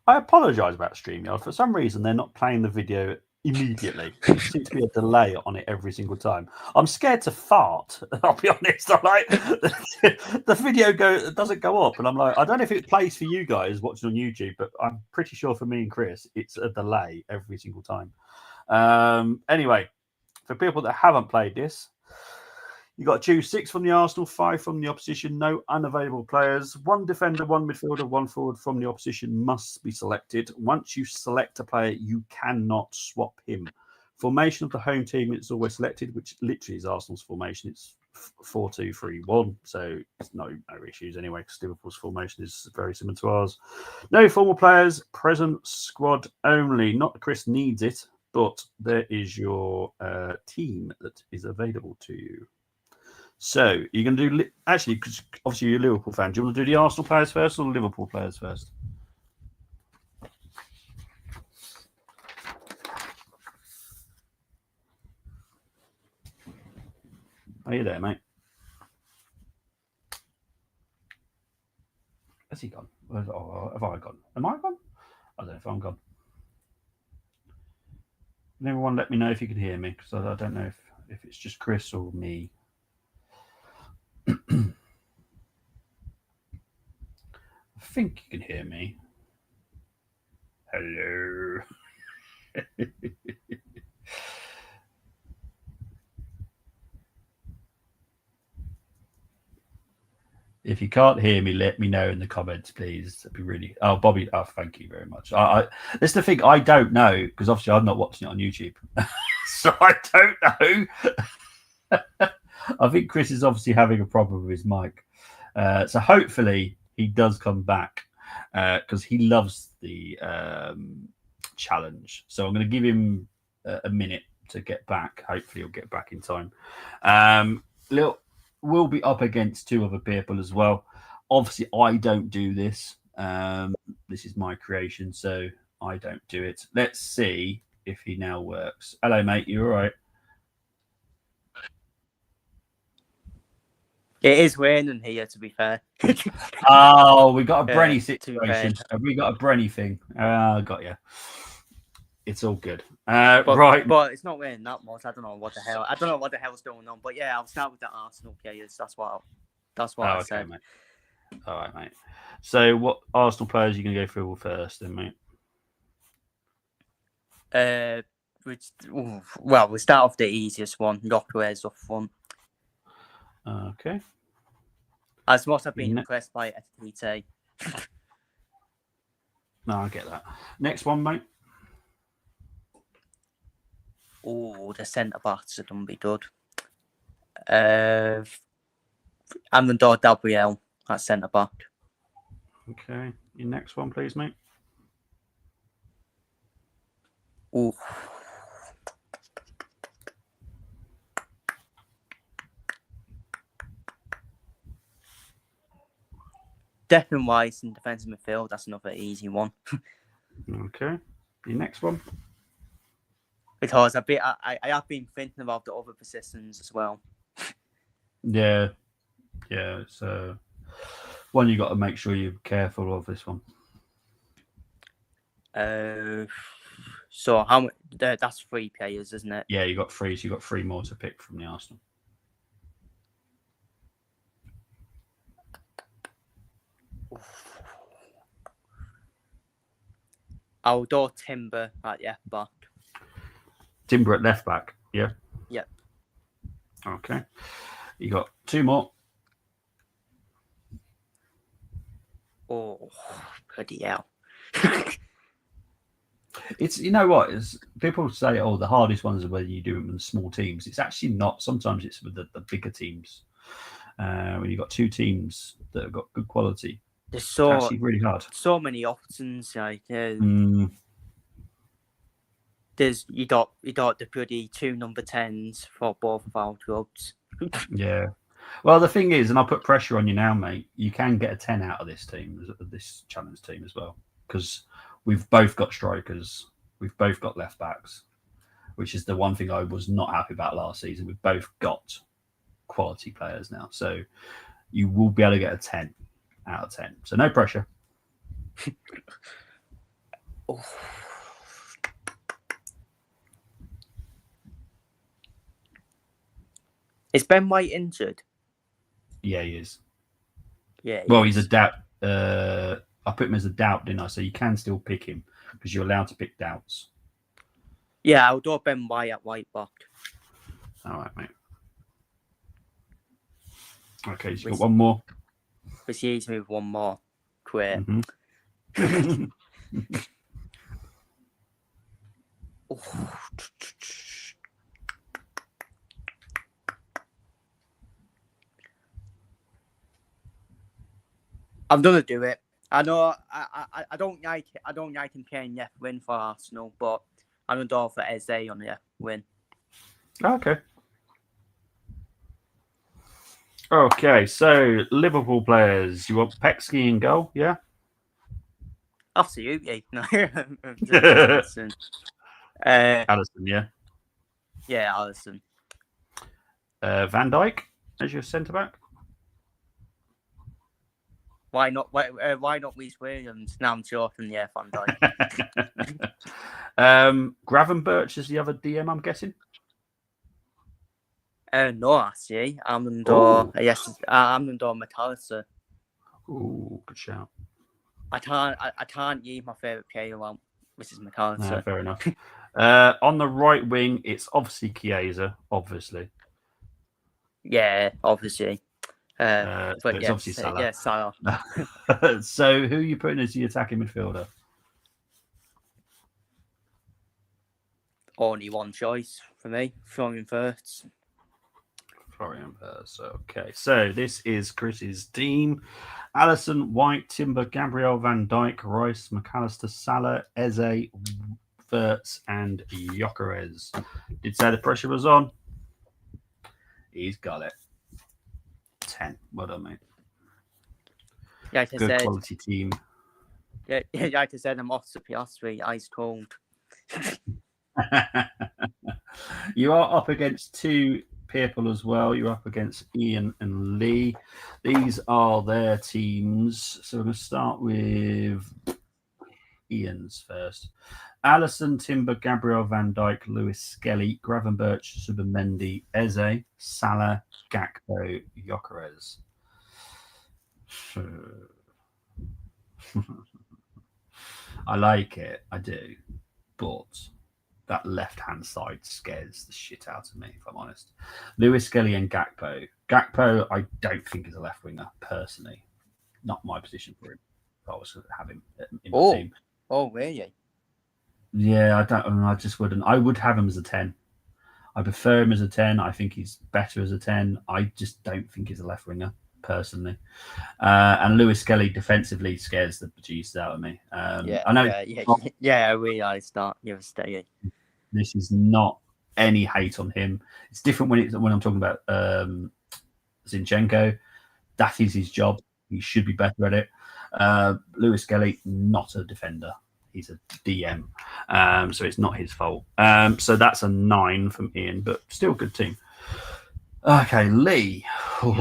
I apologise about StreamYard. For some reason, they're not playing the video immediately. There seems to be a delay on it every single time. I'm scared to fart. I'll be honest. I'm like, the video doesn't go up, and I'm like, I don't know if it plays for you guys watching on YouTube, but I'm pretty sure for me and Chris, it's a delay every single time. Anyway, for people that haven't played this, you got to choose 6 from the Arsenal, 5 from the opposition, no unavailable players. 1 defender, 1 midfielder, 1 forward from the opposition must be selected. Once you select a player, you cannot swap him. Formation of the home team is always selected, which literally is Arsenal's formation. It's 4-2-3-1, so it's no issues anyway, because Liverpool's formation is very similar to ours. No former players, present squad only. Not Chris needs it, but there is your team that is available to you. So you're going to do actually, because obviously you're a Liverpool fan. Do you want to do the Arsenal players first or the Liverpool players first? Are you there, mate? Has he gone? Have I gone? Am I gone? I don't know if I'm gone. Can everyone let me know if you can hear me? Because I don't know if it's just Chris or me. I think you can hear me. Hello. If you can't hear me, let me know in the comments, please. That'd be really. Oh, Bobby. Oh, thank you very much. That's the thing. I don't know because obviously I'm not watching it on YouTube, so I don't know. I think Chris is obviously having a problem with his mic, so hopefully he does come back because he loves the challenge. So I'm going to give him a minute to get back. Hopefully he'll get back in time. We'll be up against 2 other people as well. Obviously, I don't do this. This is my creation, so I don't do it. Let's see if he now works. Hello, mate. You all right? It is raining here, to be fair. Oh, we got a Brenny to be fair. situation. Have we got a Brenny thing? Got you. It's all good. But, Right. But it's not raining that much. I don't know what the hell. I don't know what the hell's going on. But yeah, I'll start with the Arsenal players. That's what I said. Mate. All right, mate. So, what Arsenal players are you going to go through first, then, mate? Well, we start off the easiest one. Gyökeres up front. Okay. As much as I've been impressed by FTT. No, I get that. Next one, mate. Oh, the centre backs are done be good. Amandor Gabriel at centre back. Okay. Your next one, please, mate. Oh. Declan Rice in defensive midfield. That's another easy one. Okay. Your next one. Because I have been thinking about the other positions as well. Yeah. So one you got to make sure you're careful of this one. So how much? That's 3 players, isn't it? Yeah, you got 3. So you got 3 more to pick from the Arsenal. I'll do Timber at left back. Timber at left back. Yeah. Yep. Okay. You got 2 more. Oh, bloody hell. It's, you know what, is people say, oh, the hardest ones are when you do them in small teams. It's actually not. Sometimes it's with the bigger teams. When you've got 2 teams that have got good quality, There's it's actually really hard. So many options. Like there's you got the bloody 2 number 10s for both of our clubs. Yeah. Well, the thing is, and I'll put pressure on you now, mate. You can get a 10 out of this team, this challenge team as well, because we've both got strikers, we've both got left backs, which is the one thing I was not happy about last season. We've both got quality players now, so you will be able to get a 10 out of 10. So no pressure. Oh. Is Ben White injured? Yeah, he is. Yeah. He's a doubt. I put him as a doubt, didn't I? So you can still pick him because you're allowed to pick doubts. Yeah, I'll do Ben White at right back. All right, mate. Okay, so you've got one more. Proceeds me with one more. Great. Mm-hmm. I'm gonna do it. I know I don't like it. I don't like him playing left win for Arsenal, but I'm gonna go for Eze on the win. Okay. Okay, so Liverpool players. You want Peksky in goal, yeah? Absolutely. No. Alisson, yeah. Yeah, Alisson. Van Dijk as your centre back. Why not? Why not Reece Williams? Now I'm joking. Yeah, Van Dijk. Gravenberch is the other DM, I'm guessing. No, actually, Amandor McAllister. Oh, good shout. I can't use my favourite player out, which is McAllister. No, fair enough. On the right wing, it's obviously Chiesa, obviously. Yeah, obviously. But it's obviously Salah. Yeah, Salah. So who are you putting as the attacking midfielder? Only one choice for me, Florian Wirtz. Okay, so this is Chris's team. Alisson, White, Timber, Gabriel, Van Dijk, Rice, McAllister, Salah, Eze, Wirtz, and Gyökeres. Did say the pressure was on. He's got it. 10. Well done, mate. Like Good quality team. Yeah, like I said, I'm off to Piastri, ice cold. You are up against 2 people as well. You're up against Ian and Lee. These are their teams. So we're going to start with Ian's first. Allison, Timber, Gabriel, Van Dijk, Lewis, Skelly, Gravenberch, Subamendi, Eze, Salah, Gakpo, Gyökeres. I like it, I do, but that left-hand side scares the shit out of me, if I'm honest. Lewis, Skelly, and Gakpo. Gakpo, I don't think is a left winger personally. Not my position for him. If I was to have him in the team. Oh, really? Yeah, I don't. I just wouldn't. I would have him as a 10. I prefer him as a 10. I think he's better as a 10. I just don't think he's a left winger personally. And Lewis Skelly defensively scares the bejesus out of me. I know. I realised that. You're staying. This is not any hate on him. It's different when I'm talking about Zinchenko. That is his job. He should be better at it. Lewis Skelly, not a defender. He's a DM. So it's not his fault. So that's a 9 from Ian, but still good team. Okay, Lee. I'm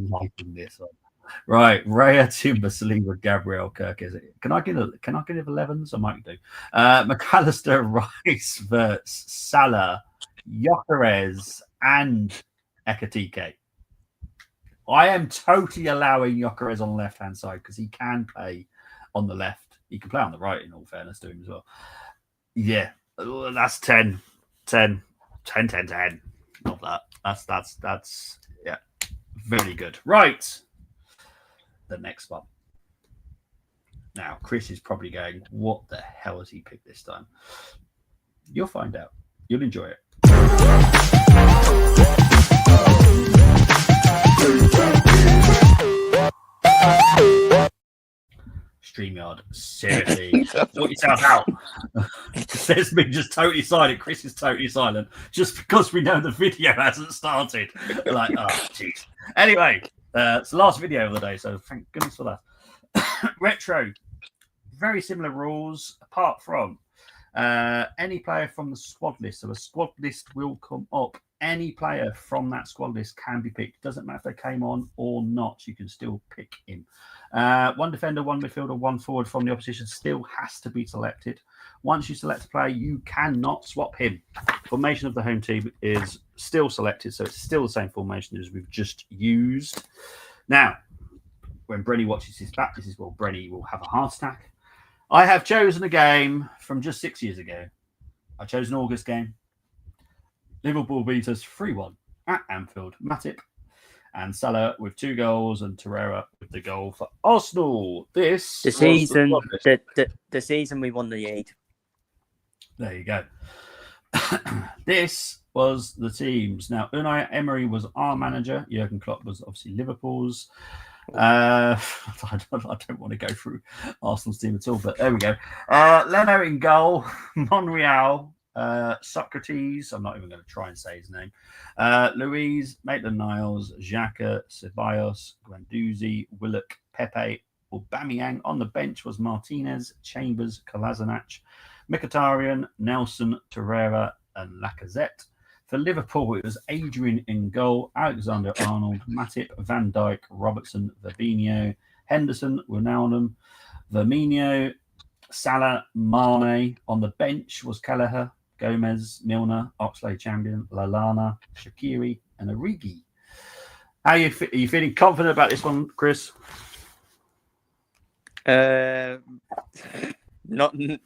liking this one. Right, Raya, Timber, Saliba, Gabriel, Kirk. Is it? Can I give 11s? I might do. McAllister, Rice, Verts, Salah, Gyökeres, and Ekatike. I am totally allowing Gyökeres on the left-hand side because he can play on the left. He can play on the right, in all fairness to him as well. Yeah, that's 10. Not that. That's yeah, very good. Right. The next one. Now, Chris is probably going, what the hell has he picked this time? You'll find out. You'll enjoy it. StreamYard, seriously, sort yourself out. Says me just totally silent. Chris is totally silent just because we know the video hasn't started. Like, oh, jeez. Anyway, it's the last video of the day, so thank goodness for that. Retro, very similar rules, apart from any player from the squad list. So a squad list will come up. Any player from that squad list can be picked. Doesn't matter if they came on or not. You can still pick him. One defender, one midfielder, one forward from the opposition still has to be selected. Once you select a player, you cannot swap him. Formation of the home team is still selected, so it's still the same formation as we've just used. Now, when Brenny watches his back, this is where Brenny will have a heart attack. I have chosen a game from just 6 years ago. I chose an August game. Liverpool beat us 3-1 at Anfield. Matip and Salah with 2 goals, and Torreira with the goal for Arsenal. The season we won the league. There you go. This was the teams. Now, Unai Emery was our manager. Jurgen Klopp was obviously Liverpool's. I don't want to go through Arsenal's team at all, but there we go. Leno in goal, Monreal, Socrates, I'm not even going to try and say his name, Louise, Maitland-Niles, Xhaka, Ceballos, Guendouzi, Willock, Pepe, Aubameyang. On the bench was Martinez, Chambers, Kolasinac, Mkhitaryan, Nelson, Torreira, and Lacazette. For Liverpool, it was Adrian in goal, Alexander-Arnold, Matip, Van Dijk, Robertson, Fabinho, Henderson, Wijnaldum, Firmino, Salah, Mane. On the bench was Kelleher, Gomez, Milner, Oxlade-Chamberlain, Lallana, Shaqiri, and Origi. Are you feeling confident about this one, Chris? Not with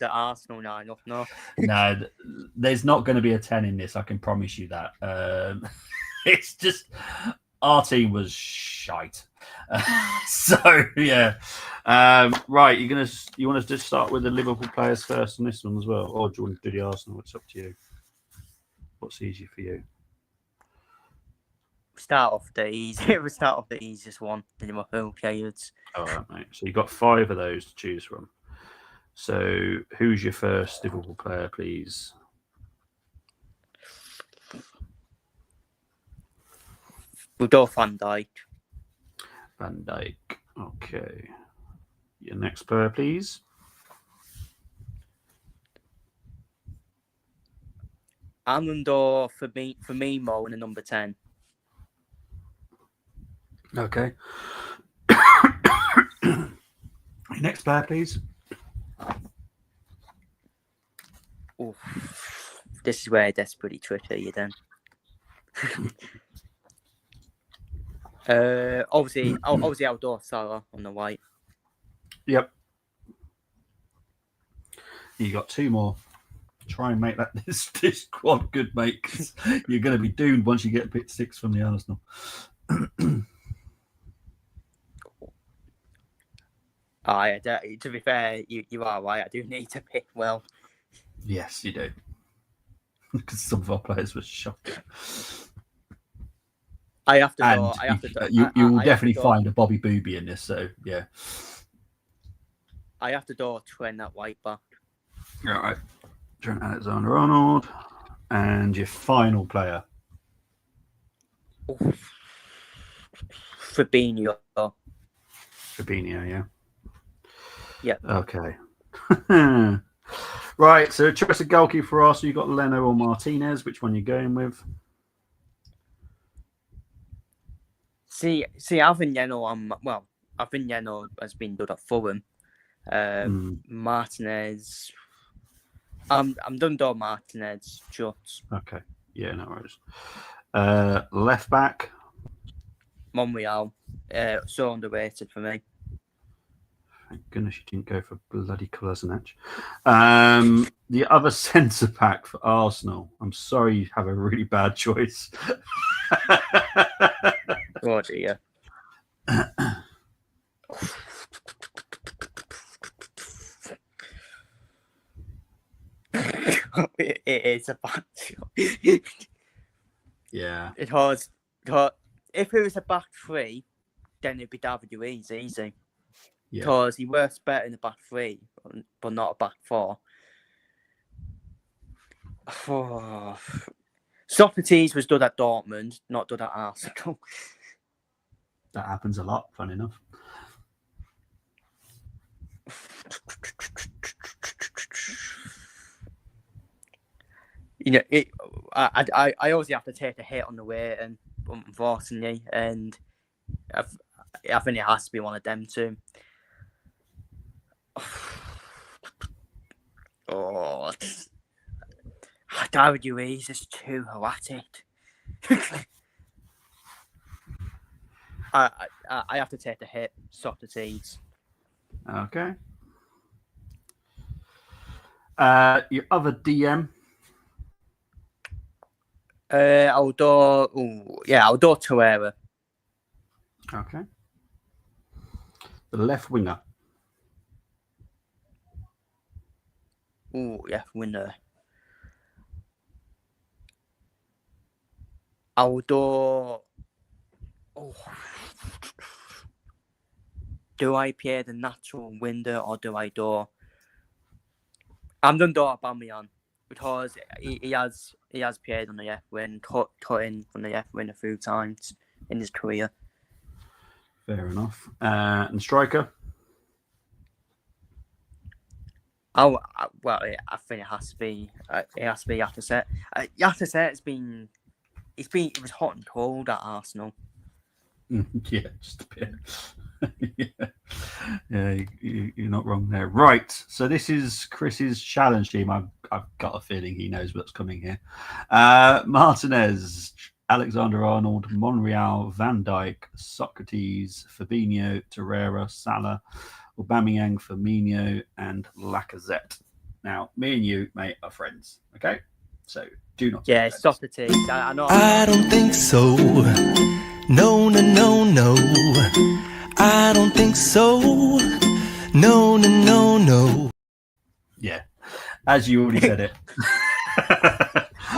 the Arsenal lineup, no. No, there's not going to be a 10 in this. I can promise you that. It's just our team was shite. So yeah, right. You want to just start with the Liverpool players first on this one as well, or do you want to do the Arsenal? It's up to you. What's easier for you? We'll start off the easiest one. The Liverpool players. All right, mate. So you've got 5 of those to choose from. So who's your first Liverpool player, please? We'll go Van Dijk. Van Dijk. Okay. Your next player, please. Armando for me, Mo, in a number 10. Okay. Next player, please. Oof. This is where that's pretty tricky, then. Obviously outdoor Salah on the white. Yep. You got 2 more. Try and make that this squad good, mate. 'Cause you're going to be doomed once you get pick 6 from the Arsenal. To be fair, you are right. I do need to pick well. Yes, you do. Because some of our players were shocking. I have to and go. I have to. You will definitely find a Bobby Booby in this. So yeah. I have to do Trent at white back. All right. Trent Alexander-Arnold, and your final player. Fabinho. Fabinho, yeah. Yeah. Okay. Right. So choice of goalkeeper for us. You got Leno or Martinez. Which one you going with? See, I think Leno has been good at Fulham. Martinez. I'm done doing Martinez. Just. Okay. Yeah, no worries. Left back. Monreal. So underrated for me. Thank goodness you didn't go for bloody Kolasinac. The other centre back for Arsenal. I'm sorry you have a really bad choice. Oh dear. It is a bad choice. Yeah. It was. If it was a back 3, then it'd be David Luiz easy. Because he works better in the back 3, but not a back 4. Socrates was good at Dortmund, not good at Arsenal. That happens a lot, fun enough. You know, I always have to take a hit on the way, and unfortunately, and I think it has to be one of them two. Oh, David Luiz is too erratic. I have to take the hit, Socrates. Okay. Your other DM. I'll do Torreira. Okay. The left winger. Winner. I'll do. Do I play the natural window or do I do? I'm done do Aubameyang because he has played on the F wing, cut in from the F wing a few times in his career. Fair enough. And striker. I think it has to be. Yataset. Yataset it was hot and cold at Arsenal. Yeah, just a bit. yeah, you're not wrong there. Right, so this is Chris's challenge team. I've got a feeling he knows what's coming here. Martinez, Alexander-Arnold, Monreal, Van Dijk, Socrates, Fabinho, Torreira, Salah, Aubameyang, Firmino, and Lacazette. Now, me and you, mate, are friends. Okay, so do not. Yeah, Socrates. I know. I don't think so. No. I don't think so. No. Yeah, as you already said it.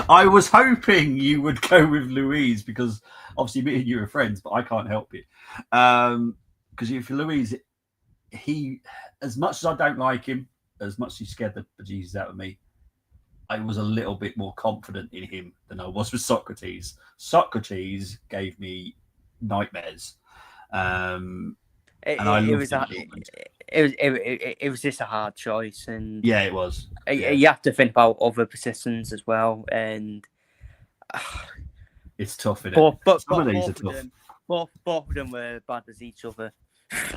I was hoping you would go with Louise because obviously me and you are friends, but I can't help it. Because if Louise, he, as much as I don't like him, as much as he scared the bejesus out of me, I was a little bit more confident in him than I was with Socrates. Socrates gave me nightmares. it was just a hard choice, and Yeah, it was. Yeah. you have to think about other positions as well, and It's tough, isn't it? Some of these are tough. Both of them were bad as each other.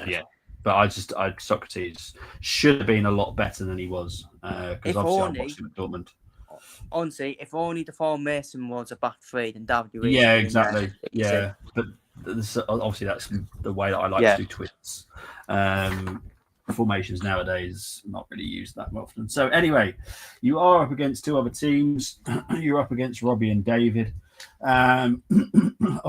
Yeah, but Socrates should have been a lot better than he was, because obviously I watched him at Dortmund. Honestly, if only the formation was a back three, then David Luiz. Yeah, exactly. Yeah, but obviously that's the way that I like to do twits. Formations nowadays not really used that often. So anyway, you are up against two other teams. You're up against Robbie and David. I'll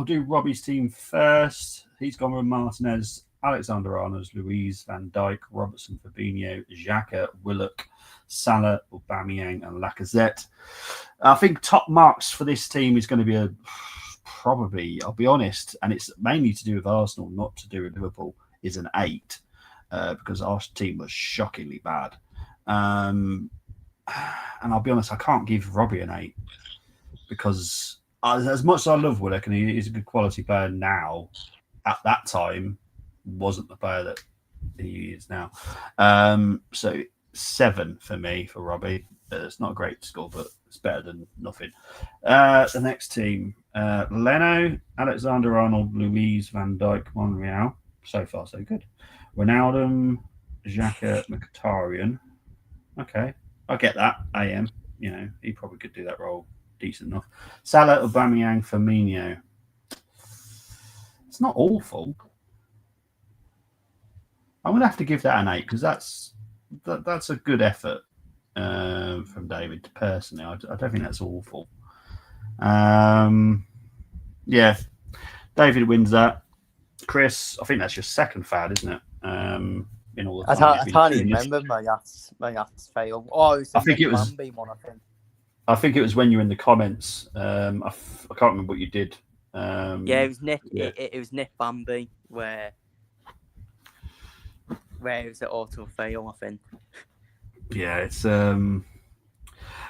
do Robbie's team first. He's gone with Martinez, Alexander-Arnold, Luiz, Van Dijk, Robertson, Fabinho, Xhaka, Willock, Salah, Aubameyang, and Lacazette. I think top marks for this team is going to be probably, I'll be honest, and it's mainly to do with Arsenal, not to do with Liverpool, is an 8. Because our team was shockingly bad. And I'll be honest, I can't give Robbie an 8 because as much as I love Willock and he's a good quality player now, at that time, wasn't the player that he is now. So 7 for me, for Robbie. It's not a great score, but it's better than nothing. The next team, Leno, Alexander-Arnold, Luiz, Van Dijk, Monreal. So far, so good. Ronaldo, Xhaka, Mkhitaryan. Okay, I get that. AM, he probably could do that role decent enough. Salah, Aubameyang, Firmino. It's not awful. I'm gonna have to give that an 8 because that's a good effort from David. Personally, I don't think that's awful. Yeah, David wins that. Chris, I think that's your second foul, isn't it? In all the time. I can't even remember my last fail. Oh, it was I think it was one. I think it was when you were in the comments. I can't remember what you did. It was Nick. Yeah. It was Nick Bambi where it was an auto fail. I think. Yeah, it's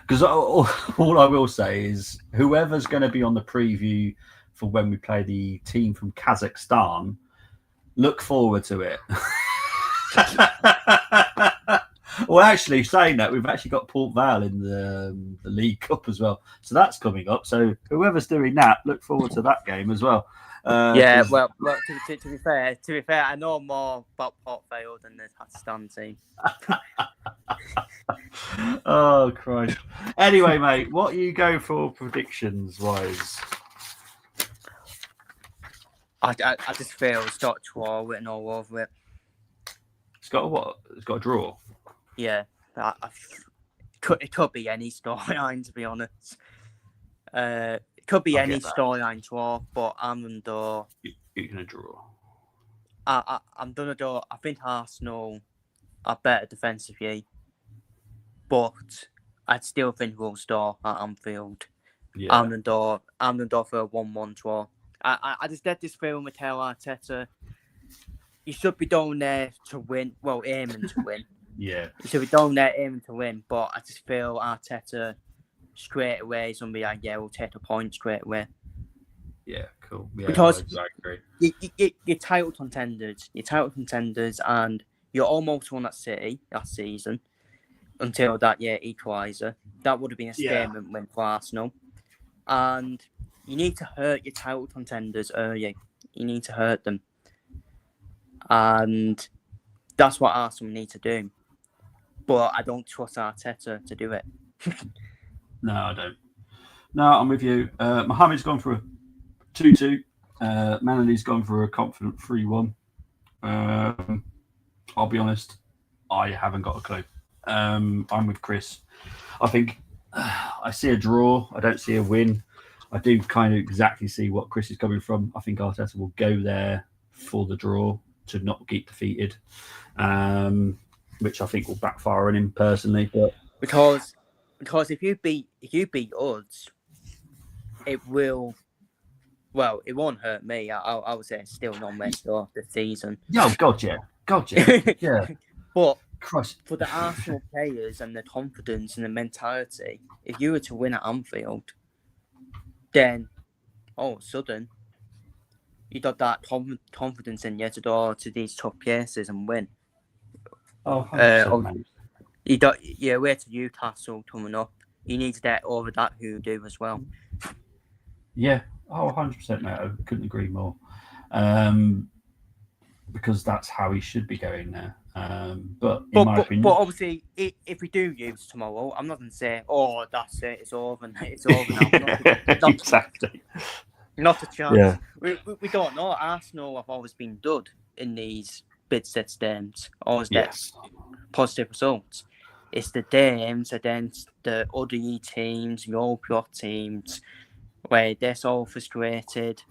because all I will say is whoever's going to be on the preview for when we play the team from Kazakhstan, look forward to it. Well, actually, saying that, we've actually got Port Vale in the League Cup as well. So that's coming up. So whoever's doing that, look forward to that game as well. Yeah, well, to be fair, I know more about Port Vale than the Kazakhstan team. Oh, Christ. Anyway, mate, what you go for predictions-wise? I just feel it's got draw written all over it. It's got a what? It's got a draw? Yeah. It could be any storyline, to be honest. It could be any storyline draw, but I'm going to... You're going to draw? I'm going to draw... I think Arsenal are better defensively, but I still think we'll score at Anfield. Yeah. I'm going to draw for a 1-1 draw. I just get this feeling with Arteta. You should be down there to win. Well, aiming to win. Yeah. You should be down there aiming to win. But I just feel Arteta straight away is going to be like, yeah, we'll take a point straight away. Yeah, cool. Yeah, because I agree. You're title contenders. And you're almost won at City last season until that equaliser. That would have been a statement win for Arsenal. And you need to hurt your title contenders early. You need to hurt them. And that's what Arsenal need to do. But I don't trust Arteta to do it. No, I don't. No, I'm with you. Mohamed's gone for a 2-2. Manley's gone for a confident 3-1. I'll be honest, I haven't got a clue. I'm with Chris. I think I see a draw. I don't see a win. I do kind of exactly see what Chris is coming from. I think Arteta will go there for the draw to not get defeated, which I think will backfire on him personally. But because if you beat us, it will. Well, it won't hurt me. I would say it's still not messed up this season. Oh God, yeah, yeah. But Christ. For the Arsenal players and the confidence and the mentality, if you were to win at Anfield, then all of a sudden you'd have that confidence in you to go to these tough places and win. Oh, 100%, mate. We're to Newcastle coming up. You need to get over that hoodoo as well. Yeah. Oh, 100%, mate. I couldn't agree more. Because that's how he should be going there. But in my opinion, but obviously, if we do use tomorrow, I'm not going to say, "Oh, that's it, it's over, it's over now." Exactly. Not a chance. Yeah. We don't know. Arsenal have always been dud in these bid set games. Always get Yes. positive results. It's the games against the other teams, European teams, where they're so frustrated,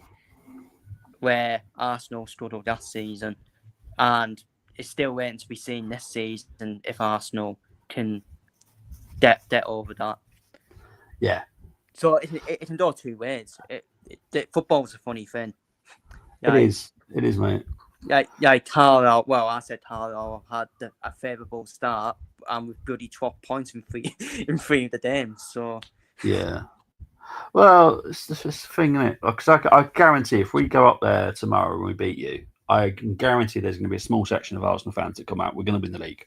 where Arsenal struggled last season, and it's still waiting to be seen this season if Arsenal can get over that. Yeah. So it can go two ways. Football's a funny thing. It is, mate. Carlisle. Well, I said Carlisle had a favourable start, and we've bloody 12 points in three of the games. So yeah. Well, it's the thing, isn't it? Because I guarantee if we go up there tomorrow and we beat you, I can guarantee there's going to be a small section of Arsenal fans that come out. We're going to win the league.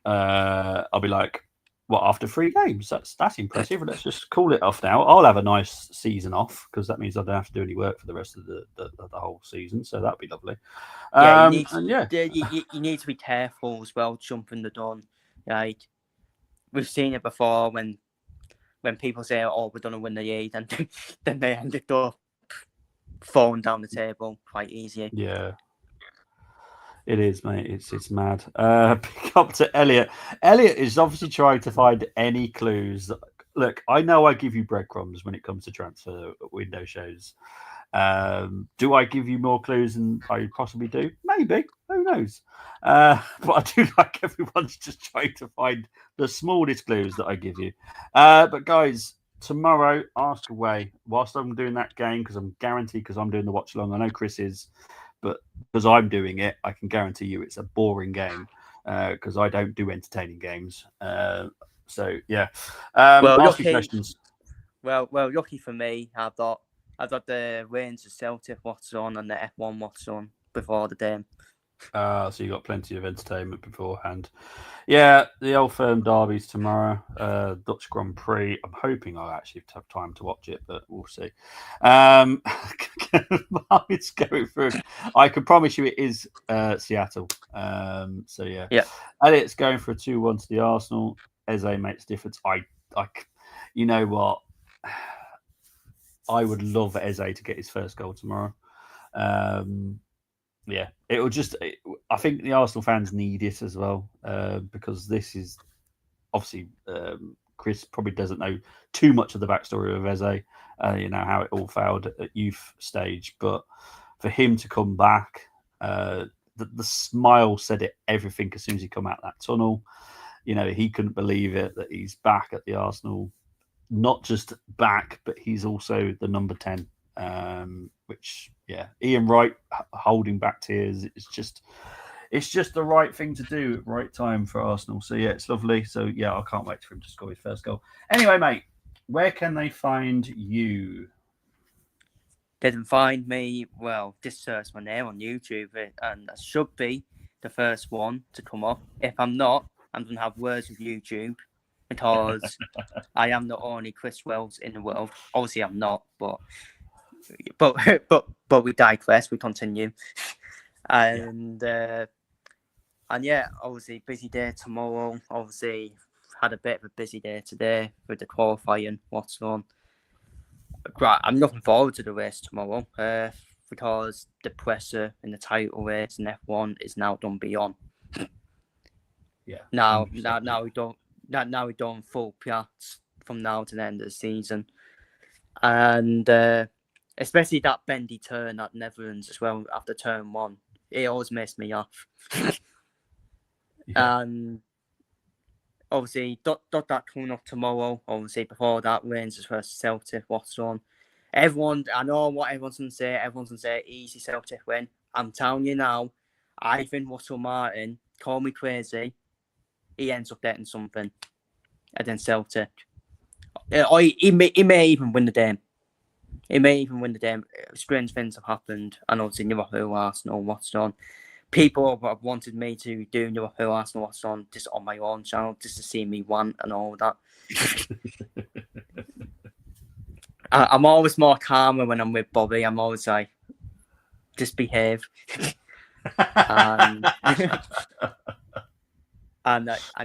I'll be like, what, after 3 games? That's impressive. Let's just call it off now. I'll have a nice season off because that means I don't have to do any work for the rest of the whole season. So that'd be lovely. You need to be careful as well, jumping the gun. Like we've seen it before when people say, "Oh, we're going to win the league," and then they ended up falling down the table quite easy. Yeah. It is, mate. It's mad. Pick up to Elliot. Elliot is obviously trying to find any clues. Look, I know I give you breadcrumbs when it comes to transfer window shows. Do I give you more clues than I possibly do? Maybe. Who knows? But I do like everyone's just trying to find the smallest clues that I give you. But guys, tomorrow, ask away. Whilst I'm doing that game, because I'm guaranteed, because I'm doing the watch along. I know Chris is. But because I'm doing it, I can guarantee you it's a boring game because I don't do entertaining games. So yeah, ask me questions. Well, lucky for me, I've got the Rangers Celtic what's on and the F1 what's on before the game. So you got plenty of entertainment beforehand. Yeah, the Old Firm derbies tomorrow, Dutch Grand Prix. I'm hoping I'll actually have time to watch it, but we'll see. It's going through. I can promise you it is Seattle. So yeah. Elliot's going for a 2-1 to the Arsenal. Eze makes difference. I you know what? I would love Eze to get his first goal tomorrow. Yeah, it will just. I think the Arsenal fans need it as well because this is obviously Chris probably doesn't know too much of the backstory of Eze. You know how it all failed at youth stage, but for him to come back, the smile said it everything as soon as he come out that tunnel. You know he couldn't believe it that he's back at the Arsenal, not just back, but he's also the number 10. Which Ian Wright holding back tears. It's just the right thing to do at right time for Arsenal. So yeah, it's lovely. So yeah, I can't wait for him to score his first goal. Anyway, mate, where can they find you? They can find me. Well, just search my name on YouTube, and that should be the first one to come up. If I'm not, I'm gonna have words with YouTube because I am the only Chris Wells in the world. Obviously, I'm not, but we digress. We continue, and obviously busy day tomorrow. Obviously had a bit of a busy day today with the qualifying. What's on? Right, I'm looking forward to the race tomorrow because the pressure in the title race in F1 is now done beyond. Yeah. Now we don't full Piats from now to the end of the season, and. Especially that bendy turn at Netherlands as well after turn 1. It always messed me off. And obviously, dot that coming up tomorrow. Obviously, before that, Rangers versus Celtic. What's on? Everyone, I know what everyone's going to say. Everyone's going to say, easy Celtic win. I'm telling you now, I think Russell Martin, call me crazy, he ends up getting something against Celtic. He may even win the game. He may even win the game. Strange things have happened. And obviously Liverpool, Arsenal, what's on. people have wanted me to do Liverpool Arsenal on just on my own channel, just to see me want and all that. I'm always more calmer when I'm with Bobby. I'm always like, just behave. and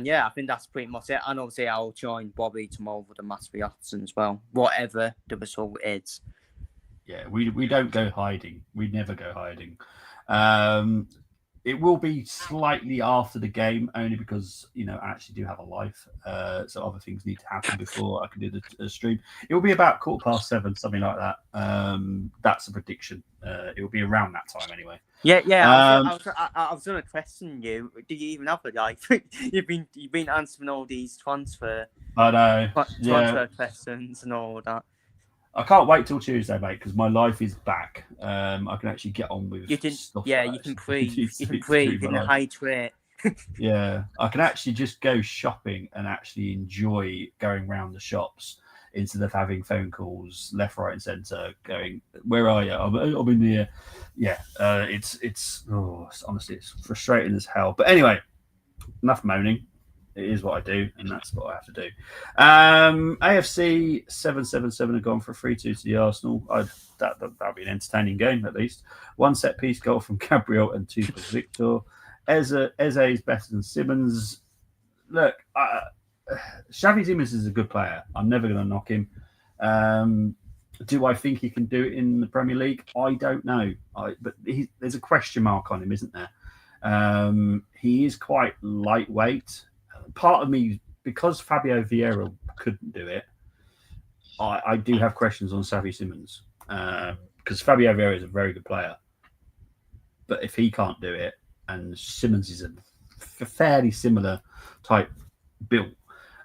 yeah, I think that's pretty much it. And obviously, I'll join Bobby tomorrow for the match reaction as well, whatever the result is. Yeah, we don't go hiding. We never go hiding. It will be slightly after the game, only because I actually do have a life, so other things need to happen before I can do the stream. It will be about 7:15, something like that. That's a prediction. It will be around that time anyway. Yeah. I was going to question you. Do you even have a life? you've been answering all these transfer questions and all that. I can't wait till Tuesday, mate, because my life is back. I can actually get on with stuff. Yeah, you can breathe. You can breathe and hydrate. Yeah, I can actually just go shopping and actually enjoy going around the shops instead of having phone calls left, right, and centre. Going, where are you? I'm in the. Yeah, it's honestly it's frustrating as hell. But anyway, enough moaning. It is what I do, and that's what I have to do. AFC 777 have gone for a 3-2 to the Arsenal. That'll be an entertaining game at least. One set piece goal from Gabriel and 2 for Victor. Eze is better than Simmons. Look, Xavi Simmons is a good player. I'm never going to knock him. Do I think he can do it in the Premier League? I don't know. But there's a question mark on him, isn't there? He is quite lightweight. Part of me, because Fabio Vieira couldn't do it, I do have questions on Xavi Simmons, because Fabio Vieira is a very good player. But if he can't do it, and Simmons is a fairly similar type build,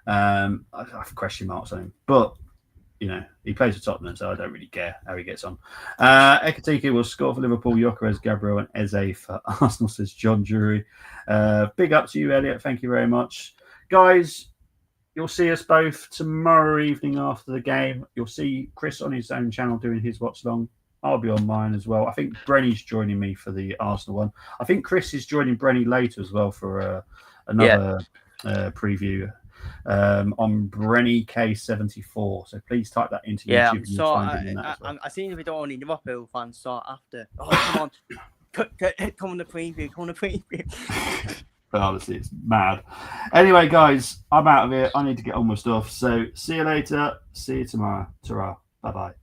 I have question marks on him. But he plays for Tottenham, so I don't really care how he gets on. Ekatike will score for Liverpool. Gyökeres, Gabriel, and Eze for Arsenal, says John Drury. Big up to you, Elliot. Thank you very much. Guys, you'll see us both tomorrow evening after the game. You'll see Chris on his own channel doing his watch long. I'll be on mine as well. I think Brenny's joining me for the Arsenal one. I think Chris is joining Brenny later as well for another preview on Brenny K74. So please type that into YouTube. And you'll find him in that as well. I seen if we don't only Liverpool fans start after. Oh, come on. Come on the preview. But honestly, it's mad. Anyway, guys, I'm out of here. I need to get on with stuff. So see you later. See you tomorrow. Ta-ra. Bye-bye.